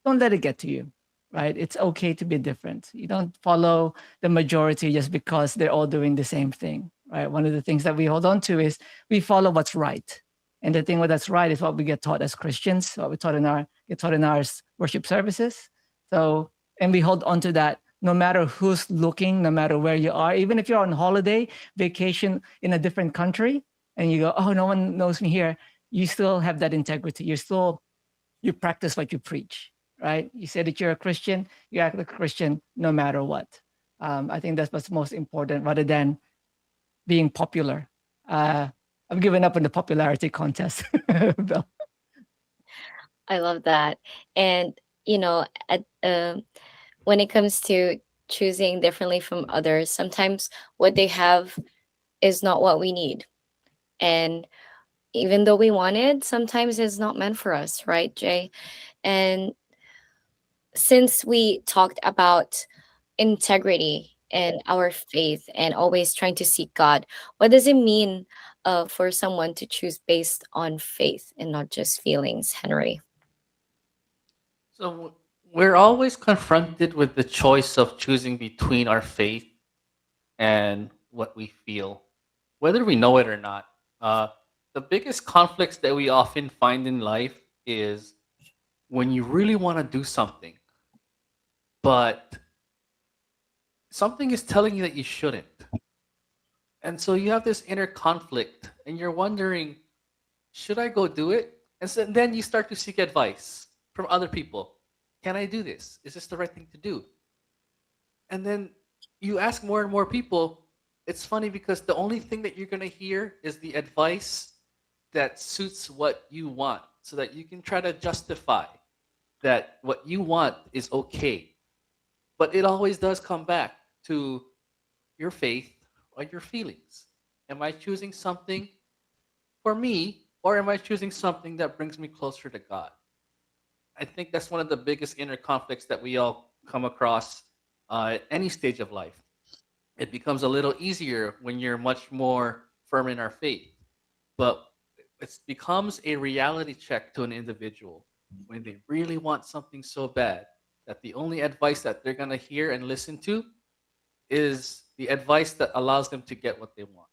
don't let it get to you, right? It's okay to be different. You don't follow the majority just because they're all doing the same thing, right? One of the things that we hold on to is we follow what's right. And the thing that's right is what we get taught as Christians, what we get taught in our worship services. So, and we hold on to that no matter who's looking, no matter where you are, even if you're on holiday, vacation in a different country, and you go, oh, no one knows me here, you still have that integrity. You practice what you preach, right? You say that you're a Christian, you act like a Christian no matter what. I think that's what's most important rather than being popular. I've given up on the popularity contest. Bill. I love that. And when it comes to choosing differently from others, sometimes what they have is not what we need. And even though we want it, sometimes it's not meant for us, right, Jay? And since we talked about integrity and our faith and always trying to seek God, what does it mean for someone to choose based on faith and not just feelings, Henry? So we're always confronted with the choice of choosing between our faith and what we feel, whether we know it or not. Uh, the biggest conflicts that we often find in life is when you really want to do something, but something is telling you that you shouldn't. And so you have this inner conflict and you're wondering, should I go do it? And so then you start to seek advice from other people. Can I do this? Is this the right thing to do? And then you ask more and more people. It's funny because the only thing that you're going to hear is the advice that suits what you want so that you can try to justify that what you want is okay. But it always does come back to your faith or your feelings. Am I choosing something for me or am I choosing something that brings me closer to God? I think that's one of the biggest inner conflicts that we all come across at any stage of life. It becomes a little easier when you're much more firm in our faith, but it becomes a reality check to an individual when they really want something so bad that the only advice that they're going to hear and listen to is the advice that allows them to get what they want.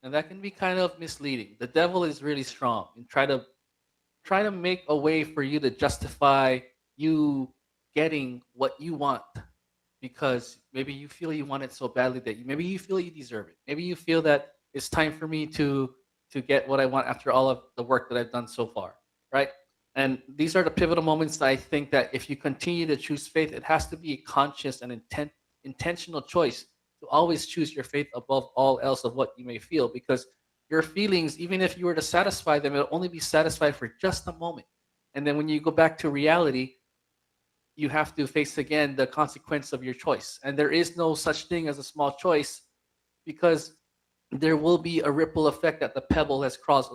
And that can be kind of misleading. The devil is really strong and try to make a way for you to justify you getting what you want because maybe you feel you want it so badly that maybe you feel you deserve it. Maybe you feel that it's time for me to get what I want after all of the work that I've done so far, right? And these are the pivotal moments that I think that if you continue to choose faith, it has to be a conscious and intentional choice to always choose your faith above all else of what you may feel, because your feelings, even if you were to satisfy them, it'll only be satisfied for just a moment. And then when you go back to reality, you have to face again the consequence of your choice. And there is no such thing as a small choice, because there will be a ripple effect that the pebble has caused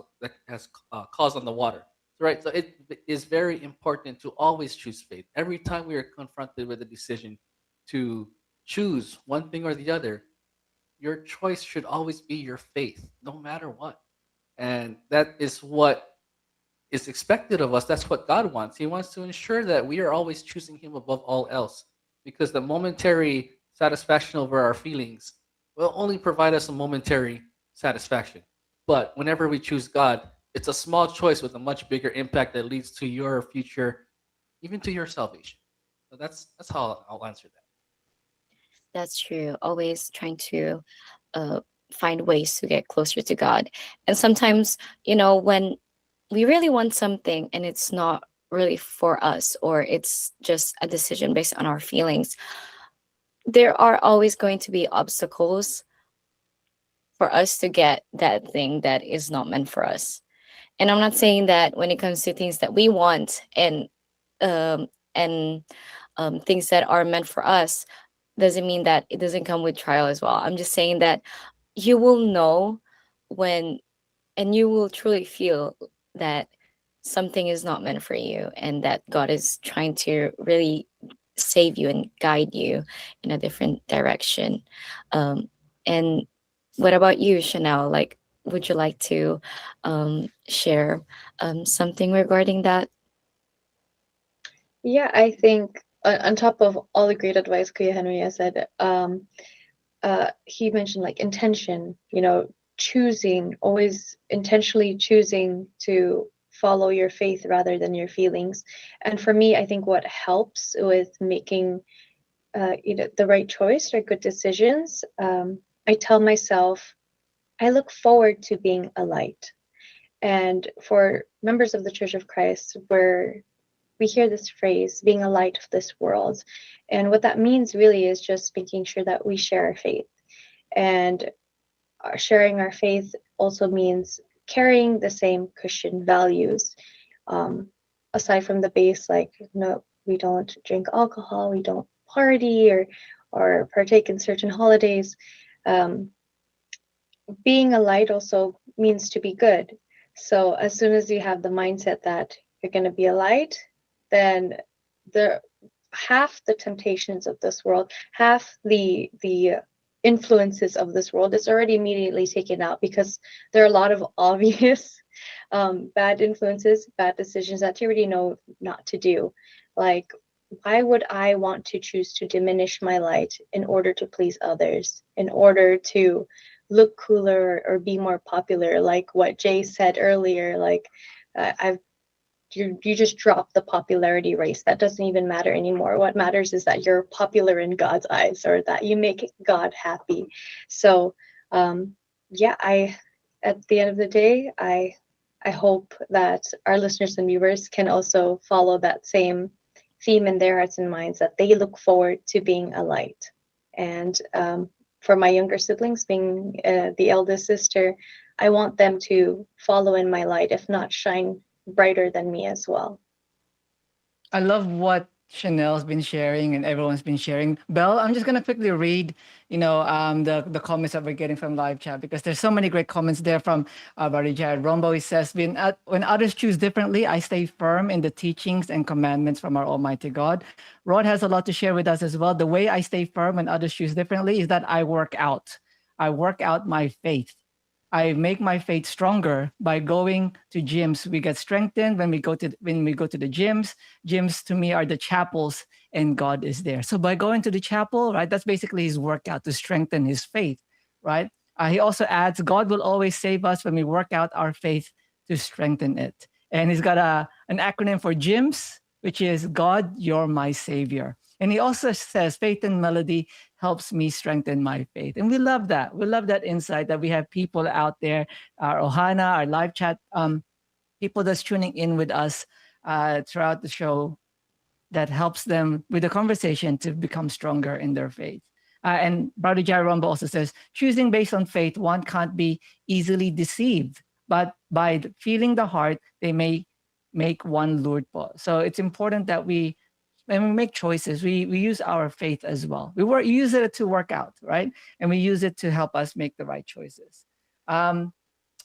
on the water. Right. So it is very important to always choose faith. Every time we are confronted with a decision to choose one thing or the other, your choice should always be your faith, no matter what. And that is what is expected of us. That's what God wants. He wants to ensure that we are always choosing Him above all else, because the momentary satisfaction over our feelings will only provide us a momentary satisfaction. But whenever we choose God, it's a small choice with a much bigger impact that leads to your future, even to your salvation. So that's how I'll answer that. That's true. Always trying to uh, find ways to get closer to God. And sometimes, when we really want something and it's not really for us, or it's just a decision based on our feelings, there are always going to be obstacles for us to get that thing that is not meant for us. And I'm not saying that when it comes to things that we want um, and things that are meant for us, doesn't mean that it doesn't come with trial as well. I'm just saying that you will know when, and you will truly feel that something is not meant for you, and that God is trying to really save you and guide you in a different direction. And what about you, Chanel? Like, would you like to share something regarding that? Yeah, I think on top of all the great advice Kuya Henry has said, he mentioned like intention, choosing, always intentionally choosing to follow your faith rather than your feelings. And for me, I think what helps with making the right choice or good decisions, I tell myself, I look forward to being a light. And for members of the Church of Christ, we hear this phrase, being a light of this world. And what that means really is just making sure that we share our faith. And sharing our faith also means carrying the same Christian values. Aside from the base, like, no, we don't drink alcohol, we don't party or partake in certain holidays. Being a light also means to be good. So as soon as you have the mindset that you're going to be a light, then the half the temptations of this world, half the influences of this world is already immediately taken out, because there are a lot of obvious bad influences, bad decisions that you already know not to do. Like, why would I want to choose to diminish my light in order to please others, in order to look cooler or be more popular? Like what Jay said earlier, like you just drop the popularity race. That doesn't even matter anymore. What matters is that you're popular in God's eyes, or that you make God happy. So I at the end of the day, I hope that our listeners and viewers can also follow that same theme in their hearts and minds, that they look forward to being a light. And for my younger siblings, being the eldest sister, I want them to follow in my light, if not shine brighter than me as well. I love what Chanel's been sharing and everyone's been sharing. Belle, I'm just gonna quickly read, the comments that we're getting from live chat, because there's so many great comments there from Brother Jared Rombo. He says, when others choose differently, I stay firm in the teachings and commandments from our Almighty God. Rod has a lot to share with us as well. The way I stay firm when others choose differently is that I work out. I work out my faith. I make my faith stronger by going to gyms. We get strengthened when we go to the gyms. Gyms to me are the chapels, and God is there. So by going to the chapel, right, that's basically his workout to strengthen his faith, right? He also adds, God will always save us when we work out our faith to strengthen it. And he's got an acronym for gyms, which is God, you're my savior. And he also says, faith and melody helps me strengthen my faith. And we love that. We love that insight that we have people out there, our Ohana, our live chat, people that's tuning in with us throughout the show that helps them with the conversation to become stronger in their faith. And Brother Jaromba also says, choosing based on faith, one can't be easily deceived, but by feeling the heart, they may make one lured. So it's important that when we make choices, we use our faith as well. Use it to work out, right? And we use it to help us make the right choices. Um,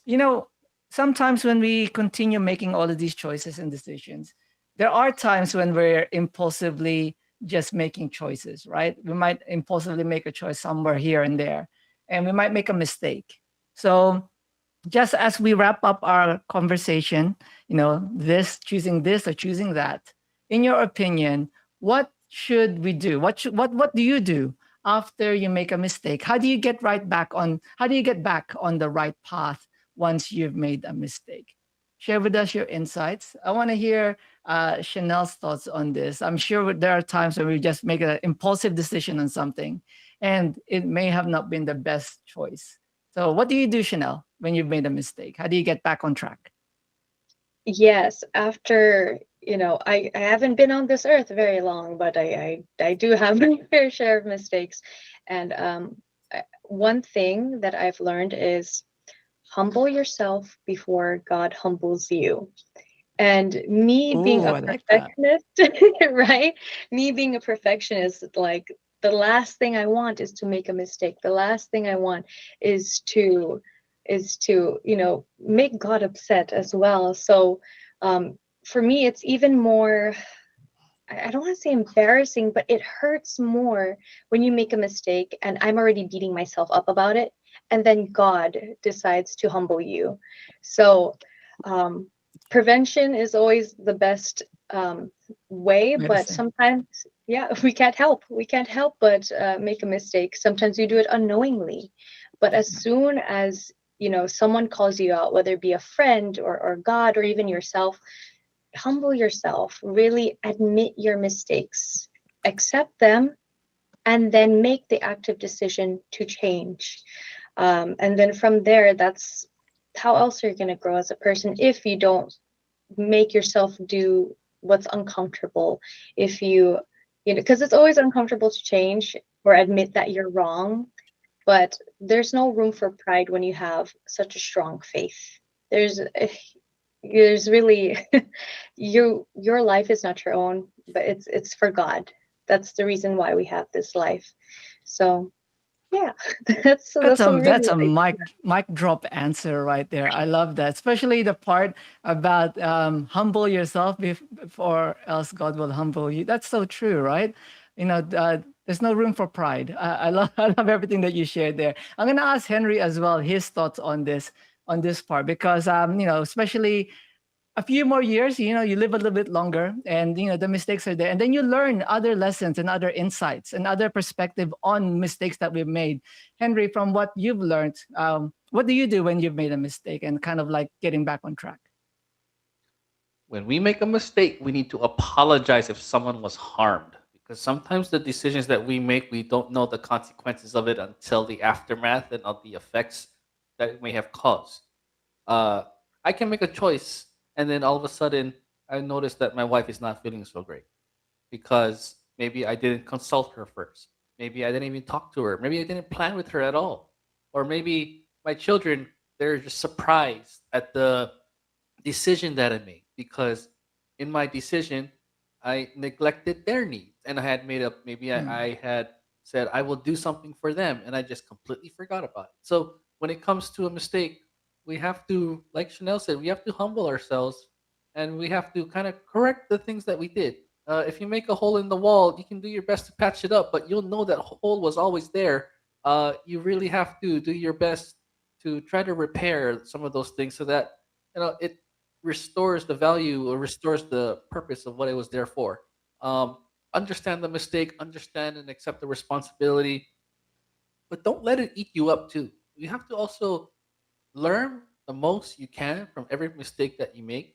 you know, sometimes when we continue making all of these choices and decisions, there are times when we're impulsively just making choices, right? We might impulsively make a choice somewhere here and there, and we might make a mistake. So just as we wrap up our conversation, choosing this or choosing that, in your opinion, what should we do? What do you do after you make a mistake? How do you get back on the right path once you've made a mistake? Share with us your insights. I want to hear Chanel's thoughts on this. I'm sure there are times when we just make an impulsive decision on something and it may have not been the best choice. So what do you do, Chanel, when you've made a mistake? How do you get back on track? Yes, after, I haven't been on this earth very long, but I do have my fair share of mistakes. And one thing that I've learned is humble yourself before God humbles you. And me being Ooh, a I like that. perfectionist, right? Me being a perfectionist, like the last thing I want is to make a mistake. The last thing I want is to make God upset as well. So for me, it's even more, I don't want to say embarrassing, but it hurts more when you make a mistake and I'm already beating myself up about it, and then God decides to humble you. So prevention is always the best way, but Medicine. sometimes, yeah, we can't help. We can't help but make a mistake. Sometimes you do it unknowingly, but as soon as someone calls you out, whether it be a friend or God or even yourself, humble yourself, really admit your mistakes, accept them, and then make the active decision to change. And then from there, that's how else you're going to grow as a person if you don't make yourself do what's uncomfortable. If because it's always uncomfortable to change or admit that you're wrong, but there's no room for pride when you have such a strong faith. There's really your life is not your own, but it's for God. That's the reason why we have this life. So yeah, that's That's really a like, mic drop answer right there. I love that, especially the part about humble yourself before else God will humble you. That's so true, right? There's no room for pride. I love I love everything that you shared there. I'm gonna ask Henry as well his thoughts on this part because especially a few more years, you live a little bit longer and, the mistakes are there. And then you learn other lessons and other insights and other perspective on mistakes that we've made. Henry, from what you've learned, what do you do when you've made a mistake and kind of like getting back on track? When we make a mistake, we need to apologize if someone was harmed. Because sometimes the decisions that we make, we don't know the consequences of it until the aftermath and of the effects that it may have caused. Uh, I can make a choice, and then all of a sudden, I notice that my wife is not feeling so great because maybe I didn't consult her first. Maybe I didn't even talk to her. Maybe I didn't plan with her at all. Or maybe my children, they're just surprised at the decision that I made because in my decision, I neglected their needs and I had made up, maybe Mm. I had said, I will do something for them and I just completely forgot about it. So when it comes to a mistake, we have to, like Chanel said, we have to humble ourselves and we have to kind of correct the things that we did. If you make a hole in the wall, you can do your best to patch it up, but you'll know that hole was always there. You really have to do your best to try to repair some of those things so that it restores the value or restores the purpose of what it was there for. Um, Understand the mistake, understand and accept the responsibility, but don't let it eat you up too. You have to also learn the most you can from every mistake that you make,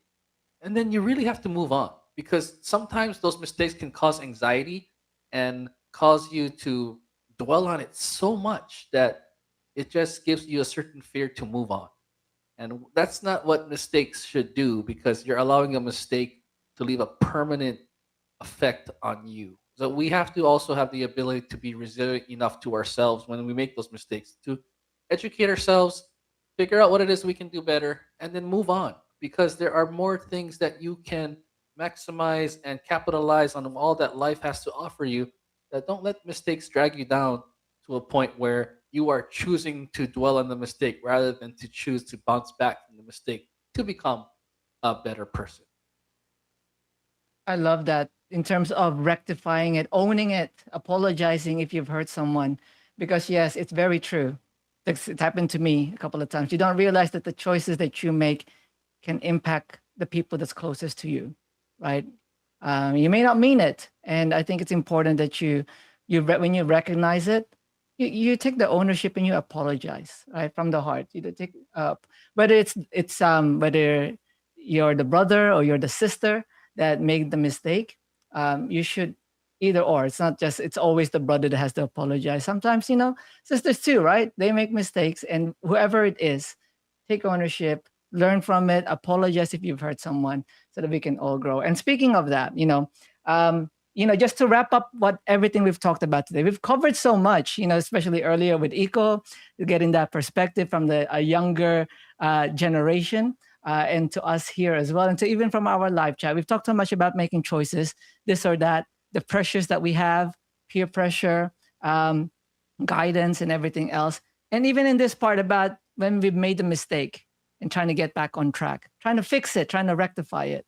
and then you really have to move on because sometimes those mistakes can cause anxiety and cause you to dwell on it so much that it just gives you a certain fear to move on. And that's not what mistakes should do, because you're allowing a mistake to leave a permanent effect on you. So we have to also have the ability to be resilient enough to ourselves when we make those mistakes, to educate ourselves, figure out what it is we can do better, and then move on. Because there are more things that you can maximize and capitalize on all that life has to offer you, that don't let mistakes drag you down to a point where you are choosing to dwell on the mistake rather than to choose to bounce back from the mistake to become a better person. I love that in terms of rectifying it, owning it, apologizing if you've hurt someone. Because, yes, it's very true. It's happened to me a couple of times. You don't realize that the choices that you make can impact the people that's closest to you, right? You may not mean it. And I think it's important that when you recognize it, you take the ownership and you apologize, right, from the heart. You don't take whether whether you're the brother or you're the sister that made the mistake. You should either or. It's not just it's always the brother that has to apologize. Sometimes sisters too, right? They make mistakes, and whoever it is, take ownership, learn from it, apologize if you've hurt someone, so that we can all grow. And speaking of that, just to wrap up what everything we've talked about today, we've covered so much, especially earlier with Eco, getting that perspective from the a younger generation, and to us here as well, and to even from our live chat. We've talked so much about making choices, this or that, the pressures that we have, peer pressure, guidance, and everything else. And even in this part about when we've made a mistake and trying to get back on track, trying to fix it, trying to rectify it.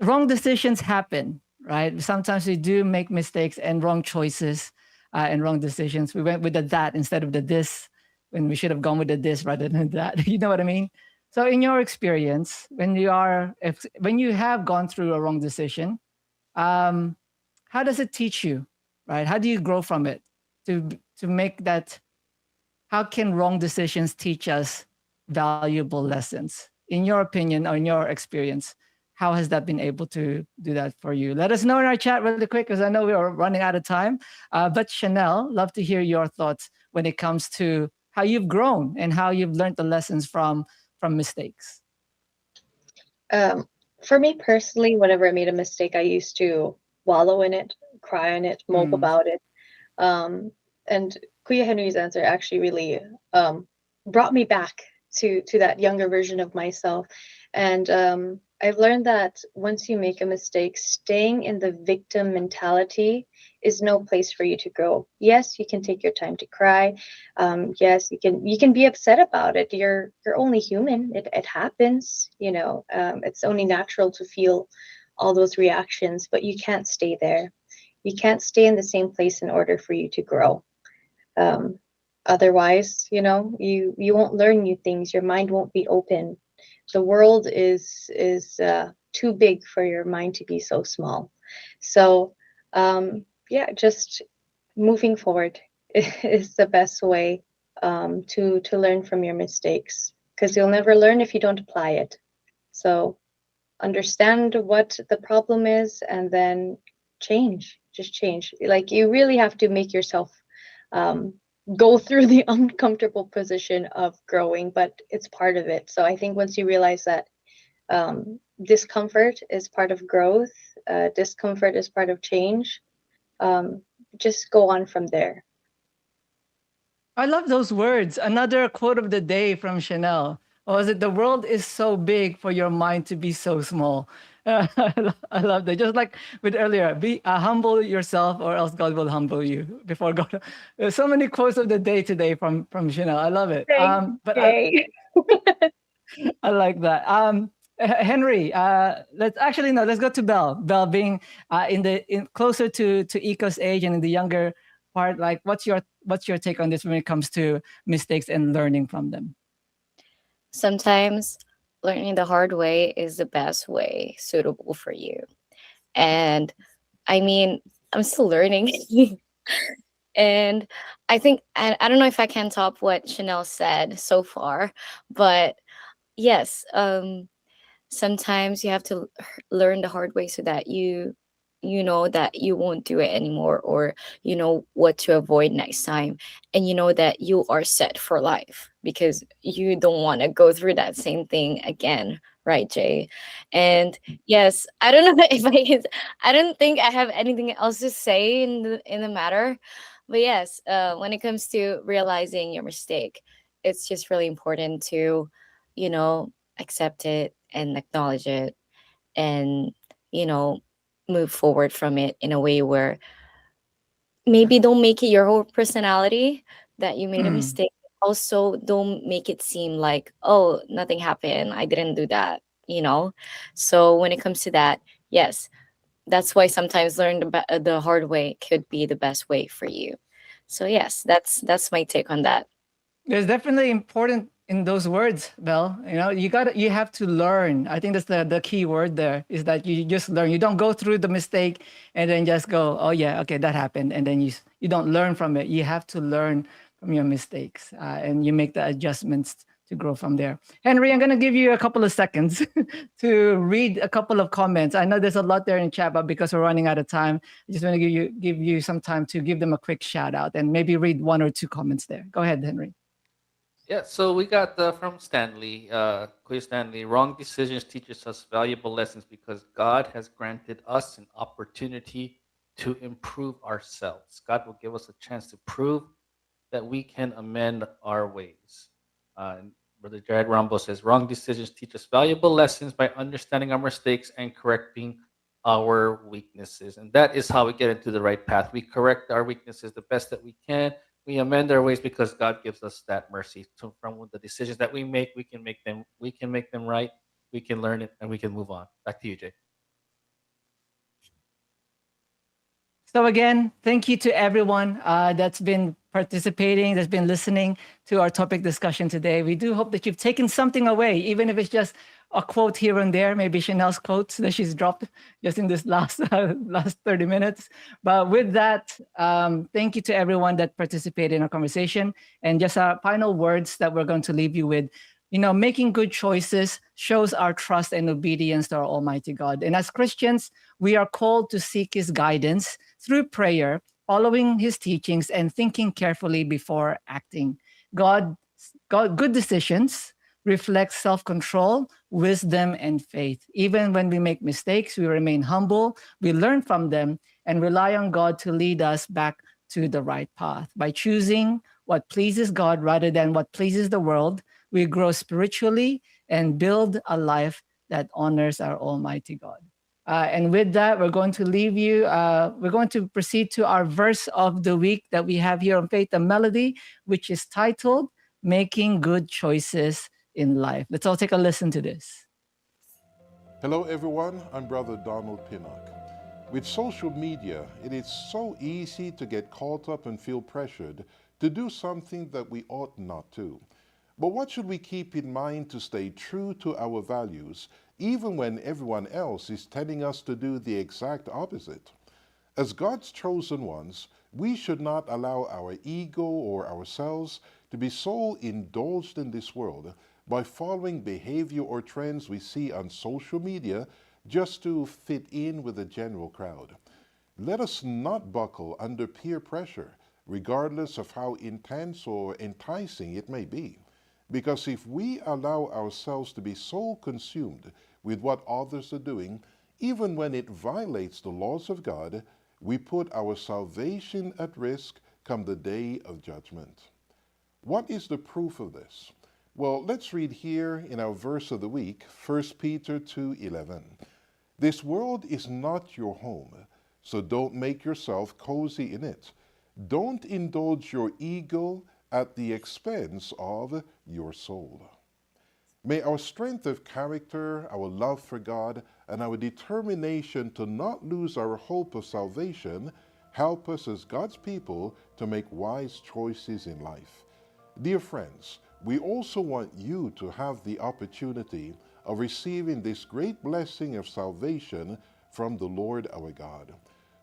Wrong decisions happen, right? Sometimes we do make mistakes and wrong choices and wrong decisions. We went with the that instead of the this, when we should have gone with the this rather than that. You know what I mean? So in your experience, when you have gone through a wrong decision, how does it teach you, right? How do you grow from it to make that? How can wrong decisions teach us valuable lessons? In your opinion or in your experience, how has that been able to do that for you? Let us know in our chat really quick, because I know we are running out of time. But Chanel, love to hear your thoughts when it comes to how you've grown and how you've learned the lessons from mistakes. For me personally, whenever I made a mistake, I used to wallow in it, cry on it, mope about it. And Kuya Henry's answer actually really brought me back to that younger version of myself. And I've learned that once you make a mistake, staying in the victim mentality is no place for you to grow. Yes, you can take your time to cry. Yes, you can be upset about it. You're only human. It happens. It's only natural to feel all those reactions, but you can't stay there. You can't stay in the same place in order for you to grow. Otherwise, you won't learn new things. Your mind won't be open. The world is too big for your mind to be so small. So just moving forward is the best way to learn from your mistakes, because you'll never learn if you don't apply it. So understand what the problem is and then just change. Like, you really have to make yourself go through the uncomfortable position of growing, but it's part of it. So I think once you realize that discomfort is part of growth, discomfort is part of change, just go on from there. I love those words. Another quote of the day from Chanel. Or was it, the world is so big for your mind to be so small? I love that. Just like with earlier, be humble yourself, or else God will humble you. Before God, there's so many quotes of the day today from Chanel. I love it. But I like that. Henry, let's go to Belle. Belle, being closer to Eco's age and in the younger part, like what's your take on this when it comes to mistakes and learning from them? Sometimes learning the hard way is the best way suitable for you. And I mean, I'm still learning. And I think, I don't know if I can top what Chanel said so far, but yes, sometimes you have to learn the hard way so that you you know that you won't do it anymore, or you know what to avoid next time, and you know that you are set for life because you don't want to go through that same thing again, right, Jay? And yes, I don't know if I don't think I have anything else to say in the matter. But yes, when it comes to realizing your mistake, it's just really important to, you know, accept it and acknowledge it, and you know, move forward from it in a way where maybe don't make it your whole personality that you made a Mm. mistake. Also, don't make it seem like, oh, nothing happened, I didn't do that, you know. So when it comes to that, yes, that's why sometimes learn the hard way could be the best way for you. So yes, that's my take on that. There's definitely important in those words, Belle. You know, you have to learn. I think that's the key word there is that you just learn. You don't go through the mistake and then just go, oh yeah, okay, that happened, and then you don't learn from it. You have to learn from your mistakes, and you make the adjustments to grow from there. Henry, I'm gonna give you a couple of seconds to read a couple of comments. I know there's a lot there in chat, but because we're running out of time, I just want to give you some time to give them a quick shout out and maybe read one or two comments there. Go ahead, Henry. Yeah, so we got from Stanley, Queer Stanley. Wrong decisions teaches us valuable lessons because God has granted us an opportunity to improve ourselves. God will give us a chance to prove that we can amend our ways. And Brother Jared Rambo says, wrong decisions teach us valuable lessons by understanding our mistakes and correcting our weaknesses. And that is how we get into the right path. We correct our weaknesses the best that we can. We amend our ways because God gives us that mercy. So from the decisions that we can make them right. We can learn it and we can move on. Back to you, Jay. So again, thank you to everyone that's been participating, that's been listening to our topic discussion today. We do hope that you've taken something away, even if it's just a quote here and there, maybe Chanel's quotes that she's dropped just in this last 30 minutes. But with that, thank you to everyone that participated in our conversation. And just our final words that we're going to leave you with. You know, making good choices shows our trust and obedience to our Almighty God. And as Christians, we are called to seek His guidance through prayer, following His teachings, and thinking carefully before acting. God, good decisions reflect self-control, wisdom, and faith. Even when we make mistakes, we remain humble, we learn from them, and rely on God to lead us back to the right path. By choosing what pleases God rather than what pleases the world, we grow spiritually and build a life that honors our Almighty God. And with that, we're going to leave you. We're going to proceed to our verse of the week that we have here on Faith and Melody, which is titled Making Good Choices in Life. Let's all take a listen to this. Hello, everyone. I'm Brother Donald Pinnock. With social media, it is so easy to get caught up and feel pressured to do something that we ought not to. But what should we keep in mind to stay true to our values, even when everyone else is telling us to do the exact opposite? As God's chosen ones, we should not allow our ego or ourselves to be so indulged in this world by following behavior or trends we see on social media just to fit in with the general crowd. Let us not buckle under peer pressure, regardless of how intense or enticing it may be. Because if we allow ourselves to be so consumed with what others are doing, even when it violates the laws of God, we put our salvation at risk come the day of judgment. What is the proof of this? Well, let's read here in our verse of the week, 1 Peter 2:11. This world is not your home, so don't make yourself cozy in it. Don't indulge your ego at the expense of your soul. May our strength of character, our love for God, and our determination to not lose our hope of salvation help us as God's people to make wise choices in life. Dear friends, we also want you to have the opportunity of receiving this great blessing of salvation from the Lord our God.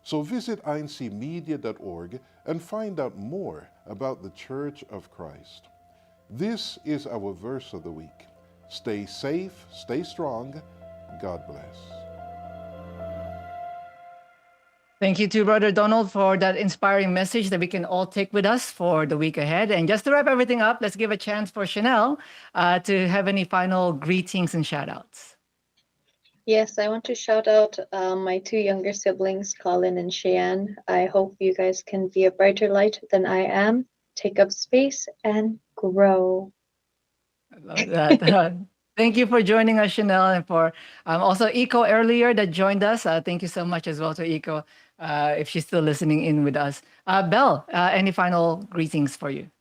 So visit incmedia.org and find out more about the Church of Christ. This is our verse of the week. Stay safe, stay strong. God bless. Thank you to Brother Donald for that inspiring message that we can all take with us for the week ahead. And just to wrap everything up, let's give a chance for Chanel to have any final greetings and shout outs. Yes, I want to shout out my two younger siblings, Colin and Cheyenne. I hope you guys can be a brighter light than I am, take up space, and grow. I love that. Thank you for joining us, Chanel, and for also Eco earlier that joined us. Thank you so much as well to Eco if she's still listening in with us. Belle, any final greetings for you?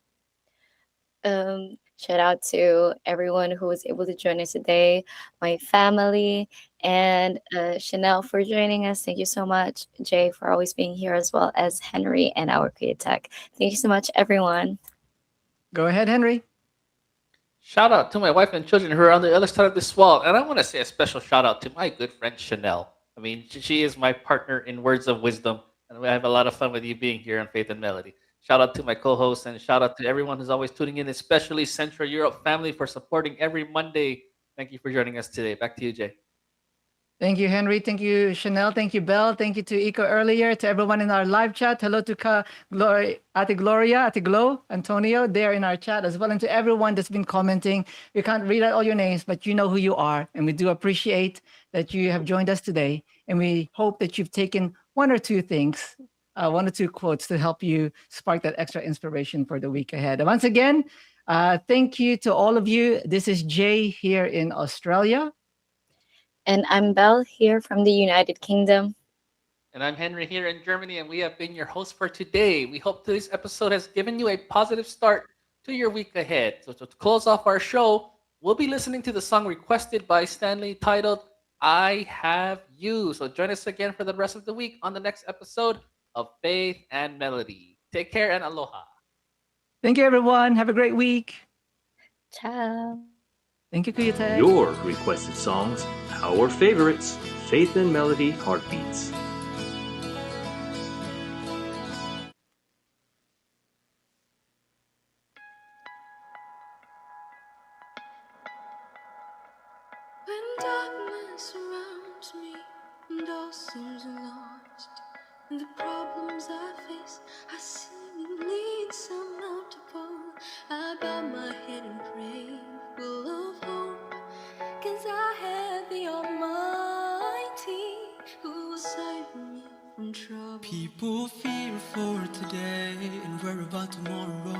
Shout out to everyone who was able to join us today, my family, and Chanel for joining us. Thank you so much, Jay, for always being here, as well as Henry and our Create Tech. Thank you so much, everyone. Go ahead, Henry. Shout out to my wife and children who are on the other side of this wall. And I want to say a special shout out to my good friend Chanel. I mean, she is my partner in words of wisdom. And I have a lot of fun with you being here on Faith and Melody. Shout out to my co-hosts and shout out to everyone who's always tuning in, especially Central Europe family for supporting every Monday. Thank you for joining us today. Back to you, Jay. Thank you, Henry. Thank you, Chanel. Thank you, Belle. Thank you to Eco earlier. To everyone in our live chat. Hello to Ate Gloria, Ate Glo, Antonio, there in our chat as well. And to everyone that's been commenting. We can't read out all your names, but you know who you are. And we do appreciate that you have joined us today. And we hope that you've taken one or two things, one or two quotes to help you spark that extra inspiration for the week ahead. And once again, thank you to all of you. This is Jay here in Australia. And I'm Belle here from the United Kingdom. And I'm Henry here in Germany, and we have been your host for today. We hope today's episode has given you a positive start to your week ahead. So to close off our show, we'll be listening to the song requested by Stanley titled, I Have You. So join us again for the rest of the week on the next episode of Faith and Melody. Take care and aloha. Thank you, everyone. Have a great week. Ciao. Thank you, Kuya Tech. Your requested songs, our favorites, Faith and Melody Heartbeats. When darkness surrounds me and all seems lost, and the problems I face are seemingly insurmountable, I bow my head and pray, full of hope, 'cause I have the Almighty who will save me from trouble. People fear for today and worry about tomorrow,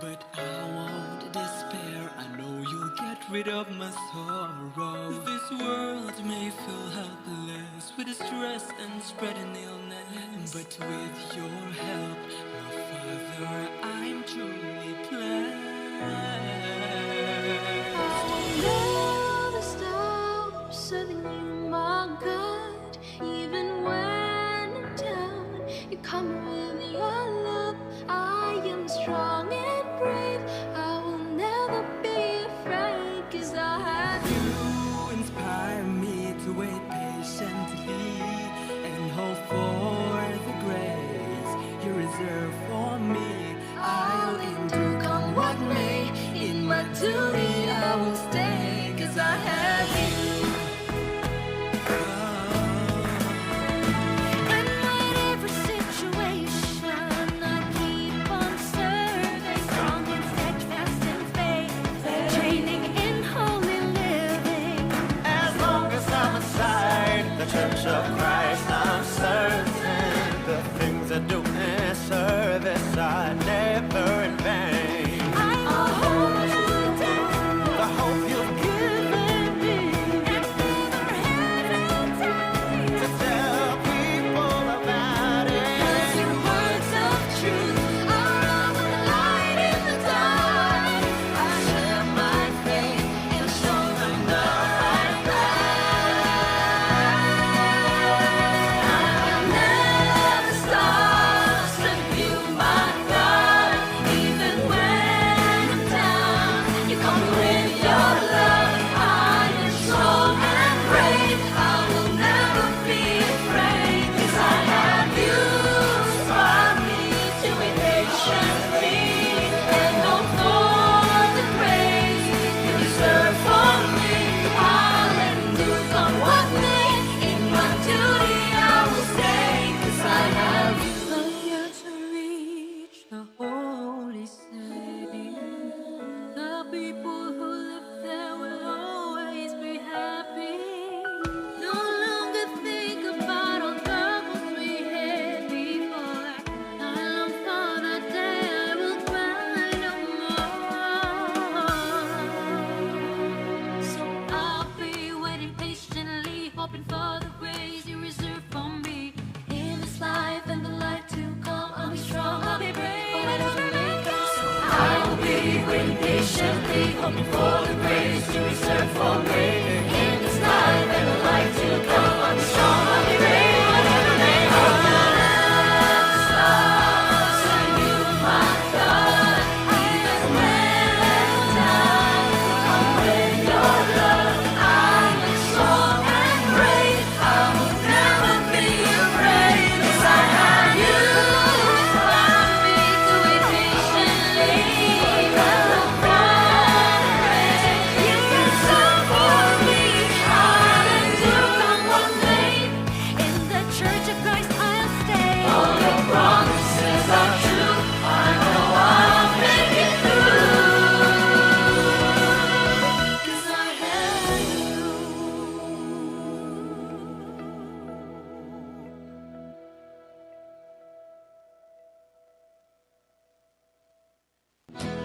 but I won't despair. I know you'll get rid of my sorrow. This world may feel helpless with the stress and spreading illness, but with your help, my Father, I'm truly blessed. I will never stop serving you, my God. Even when I'm down, you come with your love. I am strong and brave. I will never be afraid, 'cause I have you. You inspire me to wait patiently and hope for the grace you reserve for me. I'll endure, come what may. In my duty I will stay, 'cause I have you. In whatever situation, I keep on serving, strong and steadfast in faith, training in holy living. As long as I'm inside the Church of Christ, I'm certain the things I do in service are never in vain. I will hold you down. The hope you wait patiently, hoping for the grace to be served for me. In this life and the light to come, I'm strong, I'll be ready, whatever may happen. To you, my God, even when I'm down, come with your love. I'm strong and brave, I will never be afraid, 'cause I have you. Allow me to wait patiently, the promise you can serve for me. I do come one day, in the Church of Christ I'll stay. All your promises are true, I know I'll make it through, 'cause I have you.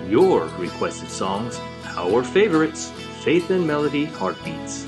Your requested songs, our favorites, Faith and Melody Heartbeats.